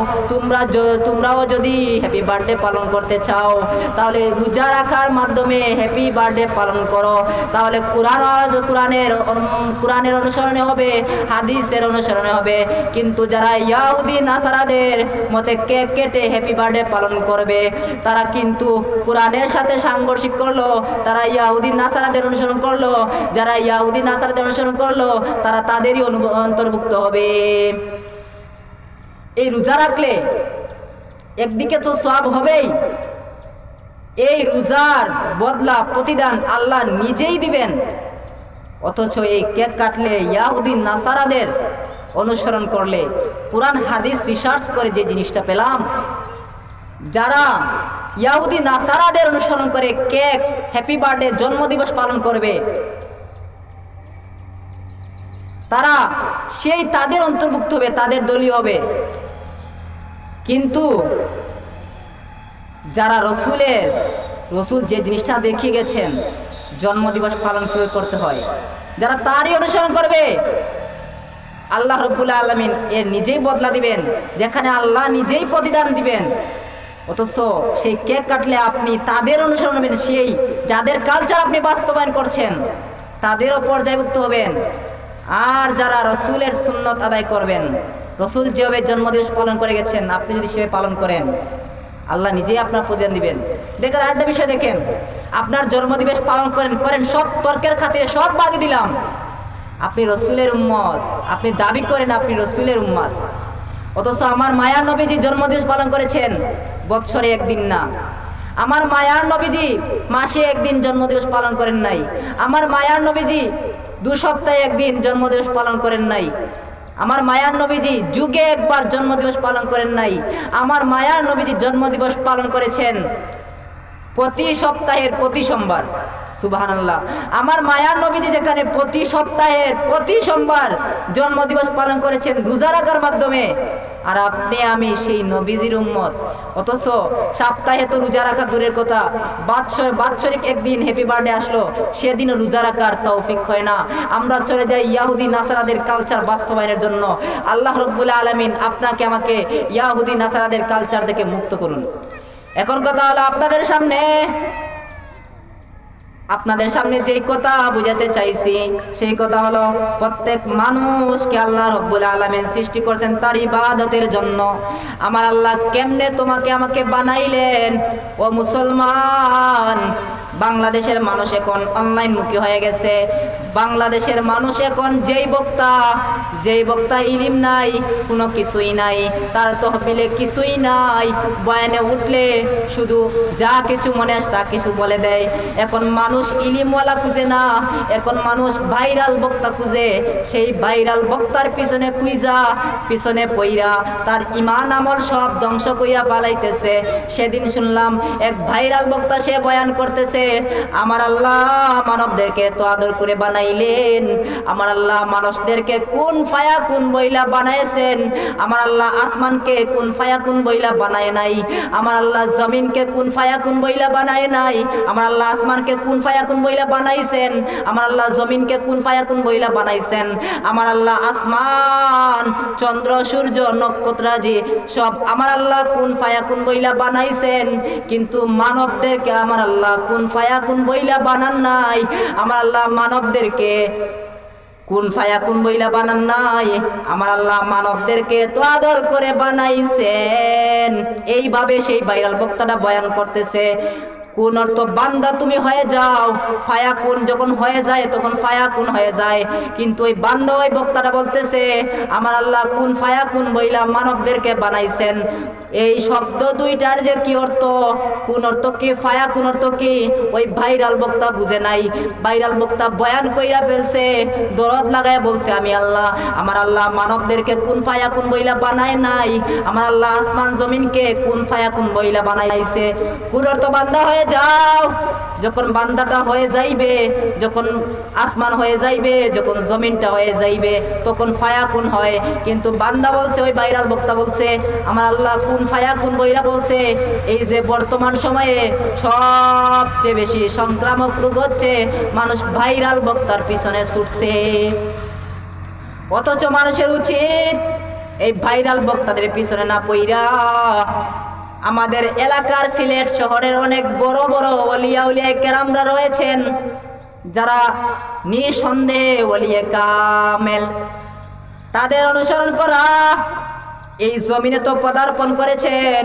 তোমরাও যদি হ্যাপি বার্থডে পালন করতে চাও, তাহলে রোজা রাখার মাধ্যমে হ্যাপি বার্থডে পালন করো। তাহলে কোরআনের অনুসরণে হবে, হাদিসের অনুসরণে হবে। কিন্তু যারা ইয়াহুদি নাসারাদের মতে কেক কেটে হ্যাপি বার্থডে পালন করবে, তারা কিন্তু কোরআনের সাথে সাংঘর্ষিক করলো, তারা ইয়াহুদি নাসারাদের অনুসরণ করলো। যারা ইয়াহুদি নাসারাদের অনুসরণ করলো তারা তাদেরই অন্তর্ভুক্ত হবে। এই রোজা রাখলে একদিকে তো সওয়াব হবেই, এই রোজার বদলা প্রতিদান আল্লাহ নিজেই দিবেন। অথচ এই কেক কাটলে, ইয়াহুদি নাসারাদের অনুসরণ করলে, কুরআন হাদিস রিসার্চ করে যে জিনিসটা পেলাম, যারা ইয়াহুদি নাসারাদের অনুসরণ করে কেক, হ্যাপি বার্থডে, জন্মদিবস পালন করবে, তারা সেই তাদের অন্তর্ভুক্ত হবে, তাদের দলীয় হবে। কিন্তু যারা রসুল যে জিনিসটা দেখিয়ে গেছেন জন্মদিবস পালন করে করতে হয়, যারা তারই অনুসরণ করবে, আল্লাহ রাব্বুল আলামিন এর নিজেই বদলা দিবেন, যেখানে আল্লাহ নিজেই প্রতিদান দিবেন। অথচ সেই কেক কাটলে আপনি তাদের অনুসরণ হবেন, সেই যাদের কালচার আপনি বাস্তবায়ন করছেন তাদেরও পর্যায়ভুক্ত হবেন। আর যারা রসুলের সুন্নত আদায় করবেন, রসুল যেভাবে জন্মদিবস পালন করে গেছেন আপনি যদি সেভাবে পালন করেন, আল্লাহ নিজেই আপনার প্রতিদান দিবেন। দেখেন আরেকটা বিষয় দেখেন, আপনার জন্মদিবস পালন করেন, সব তর্কের খাতিরে সব বাদই দিলাম। আপনি রসুলের উম্মত, আপনি দাবি করেন আপনি রসুলের উম্মত, অথচ আমার মায়ার নবীজি জন্মদিবস পালন করেছেন বৎসরে একদিন না। আমার মায়ার নবীজি মাসে একদিন জন্মদিবস পালন করেন নাই। আমার মায়ার নবীজি 2 সপ্তাহে একদিন জন্মদিবস পালন করেন নাই। আমার মায়ার নবীজি যুগে একবার জন্মদিবস পালন করেন নাই। আমার মায়ার নবীজি জন্মদিবস পালন করেছেন প্রতি সপ্তাহের প্রতি সোমবার। সুবহানাল্লাহ। আমার মায়ার নবীজি যেখানে প্রতি সপ্তাহের প্রতি সোমবার জন্মদিবস পালন করেছেন রোজা রাখার মাধ্যমে, আর আপনি আমি সেই নবীজির উম্মত, অথচ সপ্তাহে তো রোজা রাখা দূরের কথা, বাৎসরিক একদিন হ্যাপি বার্থডে আসলো সেদিনও রোজা রাখার তৌফিক হয় না। আমরা চলে যাই ইয়াহুদি নাসারাদের কালচার বাস্তবায়নের জন্য। আল্লাহ রাব্বুল আলামিন আপনাকে আমাকে ইয়াহুদি নাসারাদের কালচার থেকে মুক্ত করুন। এখন কথা হলো আপনাদের সামনে যেই কথা বুঝাতে চাইছি সেই কথা হলো, প্রত্যেক মানুষকে আল্লাহ রাব্বুল আলামিন সৃষ্টি করেছেন তার ইবাদতের জন্য। আমার আল্লাহ কেমনে তোমাকে আমাকে বানাইলেন? ও মুসলমান, বাংলাদেশের মানুষ এখন অনলাইনমুখী হয়ে গেছে। বাংলাদেশের মানুষ এখন যেই বক্তা ইলিম নাই, কোনো কিছুই নাই, তার তহবিলে কিছুই নাই, বয়ানে উঠলে শুধু যা কিছু মনে আসে তা কিছু বলে দেয়। এখন মানুষ ইলিমওয়ালা খুঁজে না, এখন মানুষ ভাইরাল বক্তা খুঁজে। সেই ভাইরাল বক্তার পিছনে পইরা তার ইমান আমল সব ধ্বংস কইরা পালাইতেছে। সেদিন শুনলাম এক ভাইরাল বক্তা সে বয়ান করতেছে, আমার আল্লাহ মানবদেরকে তো আদর করে বানাইলেন, আমার আল্লাহ মানুষদেরকে কোন ফায়াকুন বইলা বানাইছেন, আমার আল্লাহ আসমানকে কোন ফায়াকুন বইলা বানায় নাই, আমার আল্লাহ জমিনকে কোন ফায়াকুন বইলা বানায় নাই, আমার আল্লাহ আসমানকে কোন ফায়াকুন বইলা বানাইছেন, আমার আল্লাহ জমিনকে কোন ফায়াকুন বইলা বানাইছেন, আমার আল্লাহ আসমান চন্দ্র সূর্য নক্ষত্রাদি সব আমার আল্লাহ কোন ফায়াকুন বইলা বানাইছেন। কিন্তু মানবদেরকে আমার আল্লাহ কোন ফায়াকুন বইলা বানান নাই। আমার আল্লাহ মানবদেরকে কোন ফায়াকুন বইলা বানান নাই, আমার আল্লাহ মানবদেরকে তো আদর করে বানাইছেন। এইভাবে সেই ভাইরাল বক্তাটা বয়ান করতেছে। কোন অর্থ বান্দা তুমি হয়ে যাও, ফায়াকুন যখন হয়ে যায় তখন ফায়াকুন হয়ে যায়। কিন্তু ওই বান্দা ওই বক্তাটা বলতেছে আমার আল্লাহ কোন ফায়াকুন বইলা মানবদেরকে বানাইছেন। এই শব্দ দুইটার যে কি অর্থ, কোন অর্থ কি, ফায়াকুন অর্থ কি, ওই ভাইরাল বক্তা বুঝে নাই। ভাইরাল বক্তা বয়ান কইরা ফেলছে, দরদ লাগায় বলছে আমি আল্লাহ, আমার আল্লাহ মানবদেরকে কোন ফায়াকুন বইলা বানায় নাই, আমার আল্লাহ আসমান জমিনকে কোন ফায়াকুন বইলা বানাইছে। কোন অর্থ বান্দা হয়ে যাও, যখন বান্দাটা হয়ে যাইবে, যখন আসমান হয়ে যাইবে, যখন জমিনটা হয়ে যাইবে তখন ফায়াকুন হয়। কিন্তু বান্দা বলছে, ওই ভাইরাল বক্তা বলছে আমার আল্লাহ কোন ফায়াকুন বইরা বলছে। এই যে বর্তমান সময়ে সবচেয়ে বেশি সংক্রামক রোগ হচ্ছে, মানুষ ভাইরাল বক্তার পিছনে ছুটছে, অথচ মানুষের উচিত এই ভাইরাল বক্তাদের পিছনে না পইরা আমাদের এলাকার সিলেট শহরের অনেক বড় বড় ওলিয়া কেরামরা রয়েছেন, যারা নিঃসন্দেহে ওলিয়ে কামেল, তাদের অনুসরণ করা। এই জমিনে তো পদার্পণ করেছেন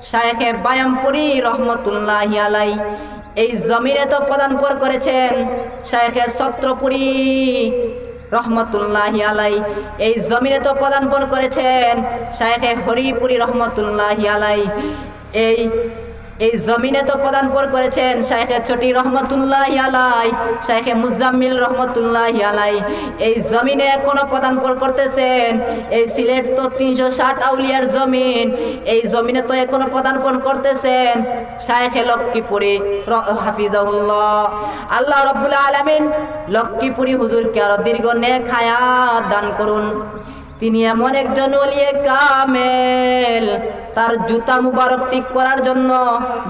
শায়েখে বায়ামপুরি রহমতুল্লাহি আলাই, এই জমিনে তো পদার্পণ করেছেন শায়েখে ছত্রপুরি রহমতুল্লাহি আলাই, এই জমিনে তো পদার্পণ করেছেন শায়েখে হরিপুরি রহমতুল্লাহি আলাই, এই জমিনে তো পদার্পণ করেছেন শায়েখে চটি রহমতুল্লাহি আলাই, শায়েখে মুজাম্মিল রহমতুল্লাহি আলাই। এই জমিনে এখনো পদার্পণ করতেছেন। এই সিলেট তো 360 আউলিয়ার জমিন, এই জমিনে তো এখনো পদার্পণ করতেছেন শায়েখে লক্ষ্মীপুরি হাফিজাহুল্লাহ। আল্লাহ রাব্বুল আলামিন লক্ষ্মীপুরি হুজুরকে আরো দীর্ঘ নেক হায়াত দান করুন। তিনি এমন একজন ওলিয়ে কামেল, তার জুতা মুবারক ঠিক করার জন্য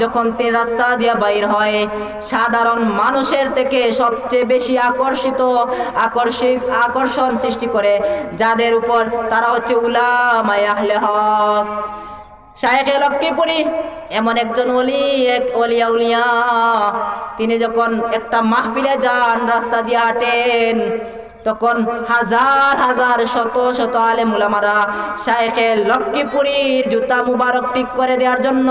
যখন তিনি রাস্তা দিয়ে বাইর হয়, সাধারণ মানুষের থেকে সবচেয়ে বেশি আকর্ষণ সৃষ্টি করে যাদের উপর, তারা হচ্ছে উলামায়ে আহলে হক। শায়েখে লক্ষ্মীপুরি এমন একজন ওলি, এক ওলিয়া। তিনি যখন একটা মাহফিলে যান, রাস্তা দিয়ে হাঁটেন, তখন হাজার হাজার শত শত আলেম উলামারা শায়েখে লক্ষ্মীপুরীর জুতা মুবারক ঠিক করে দেওয়ার জন্য,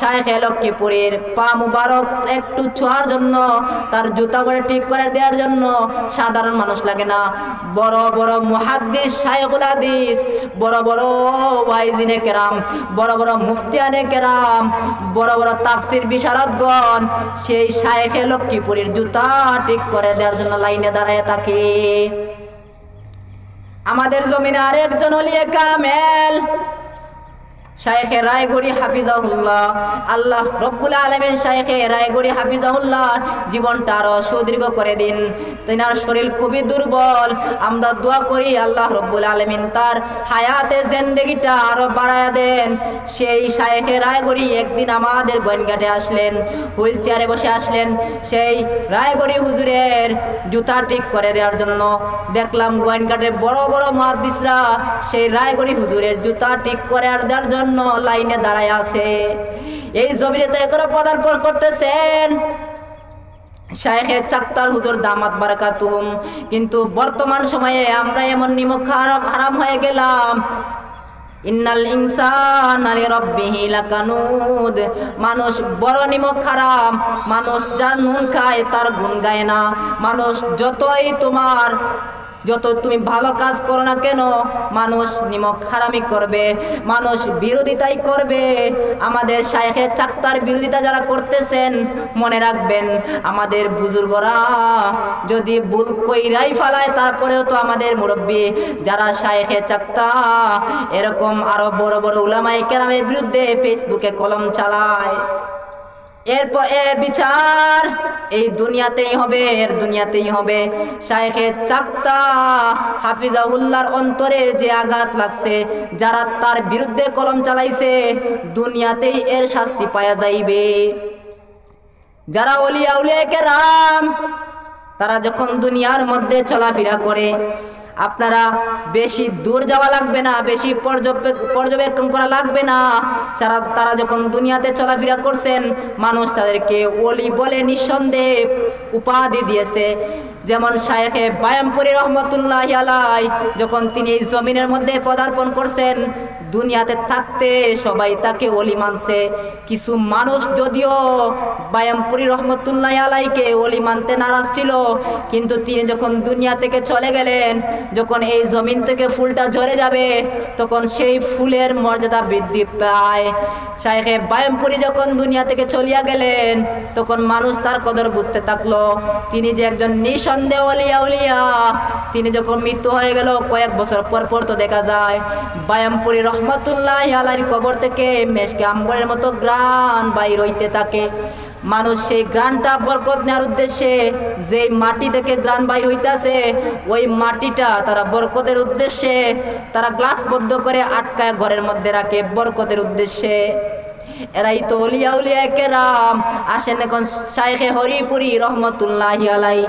শায়েখে লক্ষ্মীপুরীর পা মুবারক একটু ছোঁয়ার জন্য, তার জুতা করে ঠিক করে দেওয়ার জন্য সাধারণ মানুষ লাগে না, বড় বড় মুহাদ্দিস শায়েখুল হাদিস, বড় বড় ওয়াইজিনে কেরাম, বড় বড় মুফতিয়ানে কেরাম, বড় বড় তাফসির বিশারদগণ সেই শায়েখে লক্ষ্মীপুরীর জুতা ঠিক করে দেওয়ার জন্য লাইনে দাঁড়ায় থাকে। আমাদের জমিনে আরেকজন ওলিয়ে কামেল শায়েখে রায়গড়ি হাফিজাহুল্লাহ, আল্লাহ রব্বুল আলামিন শায়েখে রায়গড়ি হাফিজাহুল্লাহ জীবনটা আরো সুদীর্ঘ করে দিন। তেনার শরীর খুবই দুর্বল, আমরা দোয়া করি আল্লাহ রব্বুল আলামিন তার হায়াতে জিন্দেগিটা আরো বাড়ায়া দেন। সেই শায়েখে রায়গড়ি একদিন আমাদের গোয়েনঘাটে আসলেন, হুইল চেয়ারে বসে আসলেন। সেই রায়গড়ি হুজুরের জুতা ঠিক করে দেওয়ার জন্য দেখলাম গোয়েনঘাটের বড় বড় মুহাদ্দিসরা সেই রায়গড়ি হুজুরের জুতা ঠিক করে দেওয়ার জন্য লাইনে দাঁড়ায় আছে। এই জমিনে তো এখনো পদার্পণ করতেছেন শায়েখে চাক্তার হুজুর দামাত বারাকাতুহুম, কিন্তু বর্তমান সময়ে আমরা এমন নিমক হারাম হয়ে গেলাম। ইন্নাল ইনসানা লিরাব্বিহি লাকানুদ, মানুষ বড় নিমক হারাম, মানুষ যার নুন খায় তার গুণ গায় না। মানুষ যত তুমি ভালো কাজ করো না কেন, মানুষ নিমক হারামি করবে, মানুষ বিরোধিতাই করবে। আমাদের শায়েখে চাক্তার বিরোধিতা যারা করতেছেন মনে রাখবেন, আমাদের বুজুর্গরা যদি ভুল কইরাই ফেলায় তারপরেও তো আমাদের মুরব্বী যারা শায়েখে চাক্তা এরকম আরো বড় বড় উলামায়ে কেরামের বিরুদ্ধে ফেসবুকে কলম চালায়। এরপর এর বিচার এই দুনিয়াতেই হবে, এর দুনিয়াতেই হবে। শায়েখে চাক্তা হাফিজাহুল্লাহর অন্তরে যে আঘাত লাগছে, যারা তার বিরুদ্ধে কলম চালাইছে দুনিয়াতেই এর শাস্তি পাওয়া যাইবে। যারা ওলিয়া উলিয়া কেরাম তারা যখন দুনিয়ার মধ্যে চলাফেরা করে, আপনারা বেশি দূর যাওয়া লাগবে না, বেশি পর্যবেক্ষণ করা লাগবে না। তারা যখন দুনিয়াতে চলাফেরা করছেন মানুষ তাদেরকে ওলি বলে নিঃসন্দেহে উপাধি দিয়েছে। যেমন শায়েখে বায়ামপুরী রহমতুল্লাহি আলাইহি যখন তিনি এই জমিনের মধ্যে পদার্পণ করছেন, দুনিয়াতে থাকতে সবাই তাকে ওলি মানছে। কিছু মানুষ যদিও বায়ামপুরী রহমতুল্লাহি আলাইহিকে ওলি মানতে নারাজ ছিল, কিন্তু তিনি যখন দুনিয়া থেকে চলে গেলেন, যখন এই জমিন থেকে ফুলটা ঝরে যাবে তখন সেই ফুলের মর্যাদা বৃদ্ধি পায়। শায়েখে বায়ামপুরী যখন দুনিয়া থেকে চলিয়া গেলেন তখন মানুষ তার কদর বুঝতে থাকলো, তিনি যে একজন নিঃসন্দেহ ওলিয়া উলিয়া। তিনি যখন মৃত্যু হয়ে গেল কয়েক বছর পর তো দেখা যায় বায়ামপুরী রহমতুল্লাহি আলাইহির কবর থেকে মেশকে আম্বরের মতো গ্রান বাইর হইতে থাকে। মানুষ সেই গ্রানটা বরকত নেওয়ার উদ্দেশ্যে যেই মাটি থেকে গ্রান বাইর হইতেছে ওই মাটিটা তারা বরকতের উদ্দেশ্যে তারা গ্লাসবদ্ধ করে আটকায় ঘরের মধ্যে রাখে বরকতের উদ্দেশ্যে। এরাই তো ওলিয়া উলিয়া কেরাম। আসেন এখন শায়েখে হরিপুরী রহমতুল্লাহি আলাইহি,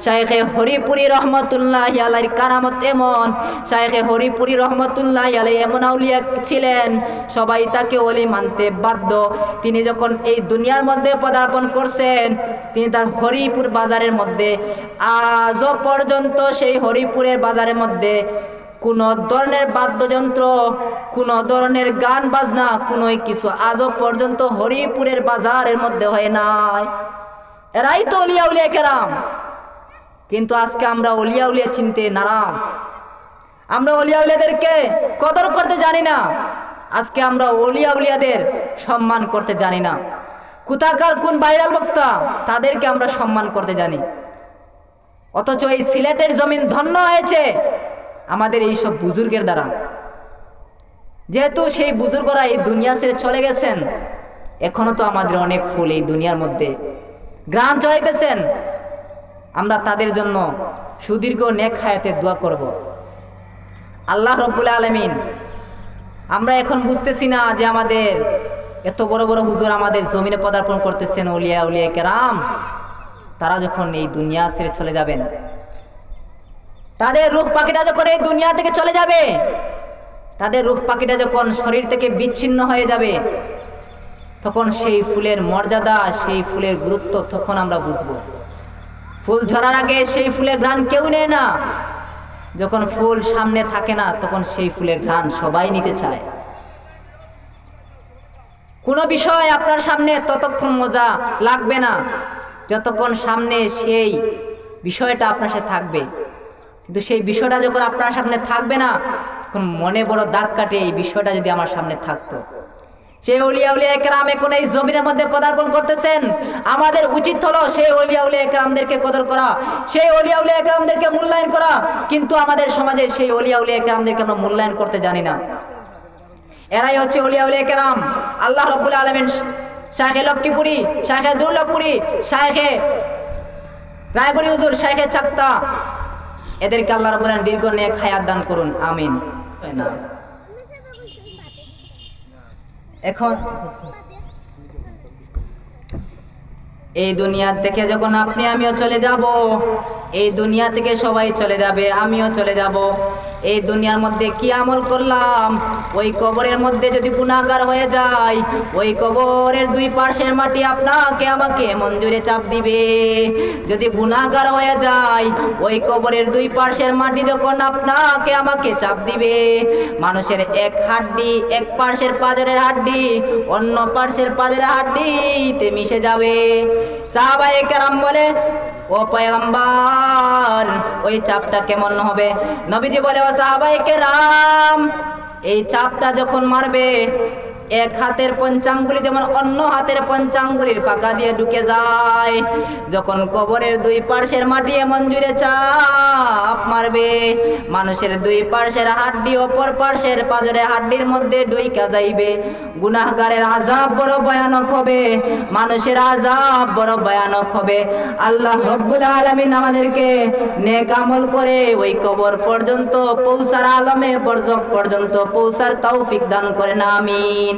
শায়েখে হরিপুরী রহমতুল্লাহি আলাইহির কারামত এমন, শায়েখে হরিপুরী রহমতুল্লাহি আলাইহি এমন আউলিয়া ছিলেন সবাই তাকে ওলি মানতে বাধ্য। তিনি যখন এই দুনিয়ার মধ্যে পদার্পণ করছেন, তিনি তার হরিপুর বাজারের মধ্যে আজও পর্যন্ত সেই হরিপুরের বাজারের মধ্যে কোনো ধরনের বাদ্যযন্ত্র, কোনো ধরনের গান বাজনা, কোনো কিছু আজও পর্যন্ত হরিপুরের বাজারের মধ্যে হয় নাই। এরাই তো ওলিয়া উলিয়া কেরাম। কিন্তু আজকে আমরা ওলিয়া উলিয়া চিনতে নারাজ, আমরা ওলিয়া উলিয়াদেরকে কদর করতে জানি না। আজকে আমরা ওলিয়া উলিয়াদের সম্মান করতে জানি না। কোথাকার কোন ভাইরাল বক্তা তাদেরকে আমরা সম্মান করতে জানি, অথচ এই সিলেটের জমিন ধন্য হয়েছে আমাদের এইসব বুজুর্গের দ্বারা। যেহেতু সেই বুজুর্গরা এই দুনিয়া ছেড়ে চলে গেছেন, এখনো তো আমাদের অনেক ফুল এই দুনিয়ার মধ্যে গ্রাম চড়াইতেছেন। আমরা তাদের জন্য সুদীর্ঘ নেক হায়াতের দোয়া করব। আল্লাহ রব্বুল আলামিন, আমরা এখন বুঝতেছি না যে আমাদের এত বড় বড় হুজুর আমাদের জমিনে পদার্পণ করতেছেন ওলিয়া উলিয়া কেরাম, তারা যখন এই দুনিয়া ছেড়ে চলে যাবেন, তাদের রূহ পাখিটা যখন এই দুনিয়া থেকে চলে যাবে, তাদের রূহ পাখিটা যখন শরীর থেকে বিচ্ছিন্ন হয়ে যাবে, তখন সেই ফুলের মর্যাদা, সেই ফুলের গুরুত্ব তখন আমরা বুঝবো। ফুল ঝরার আগে সেই ফুলের ঘ্রাণ কেউ নেয় না, যখন ফুল সামনে থাকে না তখন সেই ফুলের ঘ্রাণ সবাই নিতে চায়। কোনো বিষয় আপনার সামনে ততক্ষণ মজা লাগবে না যতক্ষণ সামনে সেই বিষয়টা আপনার সাথে থাকবে, কিন্তু সেই বিষয়টা যখন আপনার সামনে থাকবে না তখন মনে বড় দাগ কাটে, এই বিষয়টা যদি আমার সামনে থাকতো। সেই ওলিয়া উলিয়া একরাম এখন এই জমিনের মধ্যে পদার্পণ করতেছেন, আমাদের উচিত হলো সেই ওলিয়া উলিয়া একরামদেরকে কদর করা, সেই ওলিয়া উলিয়া একরামদেরকে মূল্যায়ন করা, কিন্তু আমাদের সমাজে সেই ওলিয়া উলিয়া একরামদেরকে আমরা মূল্যায়ন করতে জানি না। এরাই হচ্ছে ওলিয়া উলিয়া একরাম। আল্লাহ রাব্বুল আলামিন শাইখে লক্ষ্মীপুরী, শাইখে দুর্লভপুরী, শাইখে রায়গড়ি হুজুর, শাইখে চাক্তা, এদেরকে আল্লাহ রাব্বুল আলামিন দীর্ঘ নেক হায়াত দান করুন, আমিন। না এখন এই দুনিয়া থেকে যখন আপনি আমিও চলে যাব, এই দুনিয়া থেকে সবাই চলে যাবে, আমিও চলে যাব। এই দুনিয়ার মধ্যে কি আমল করলাম, ওই কবরের মধ্যে যদি গুনাহগার হয়ে যায়, ওই কবরের দুই পাশের মাটি আপনাকে আমাকে মঞ্জুরে চাপ দিবে। যদি গুনাহগার হয়ে যায়, ওই কবরের দুই পাশের মাটি যখন আপনাকে আমাকে চাপ দিবে, মানুষের এক হাড্ডি, এক পাশের পাজরের হাড্ডি অন্য পাশের পাজরের হাড্ডিতে মিশে যাবে। সাহাবায়ে কেরাম বলে, ও পয়গম্বর ওই চাপটা কেমন হবে? নবীজি বলে, ও সাহাবায়ে কেরাম এই চাপটা যখন মারবে, এক হাতের পঞ্চাঙ্গুলি যেমন অন্য হাতের পঞ্চাঙ্গুলির ফাঁকা দিয়ে ঢুকে যায়, যখন কবরের দুই পাশের মাটি এমন জুড়ে চাপ মারবে, মানুষের দুই পাশের হাড্ডি অপর পাশের পাজরের হাড্ডির মধ্যে ঢুইকা যাইবে। গুনাহগারের আযাব বড় ভয়ানক হবে, মানুষের আযাব বড় ভয়ানক হবে। আল্লাহ রাব্বুল আলামিন আমাদেরকে নেক আমল করে ওই কবর পর্যন্ত পৌঁছার, আলমে বরজখ পর্যন্ত পৌঁছার তৌফিক দান করেন, আমিন।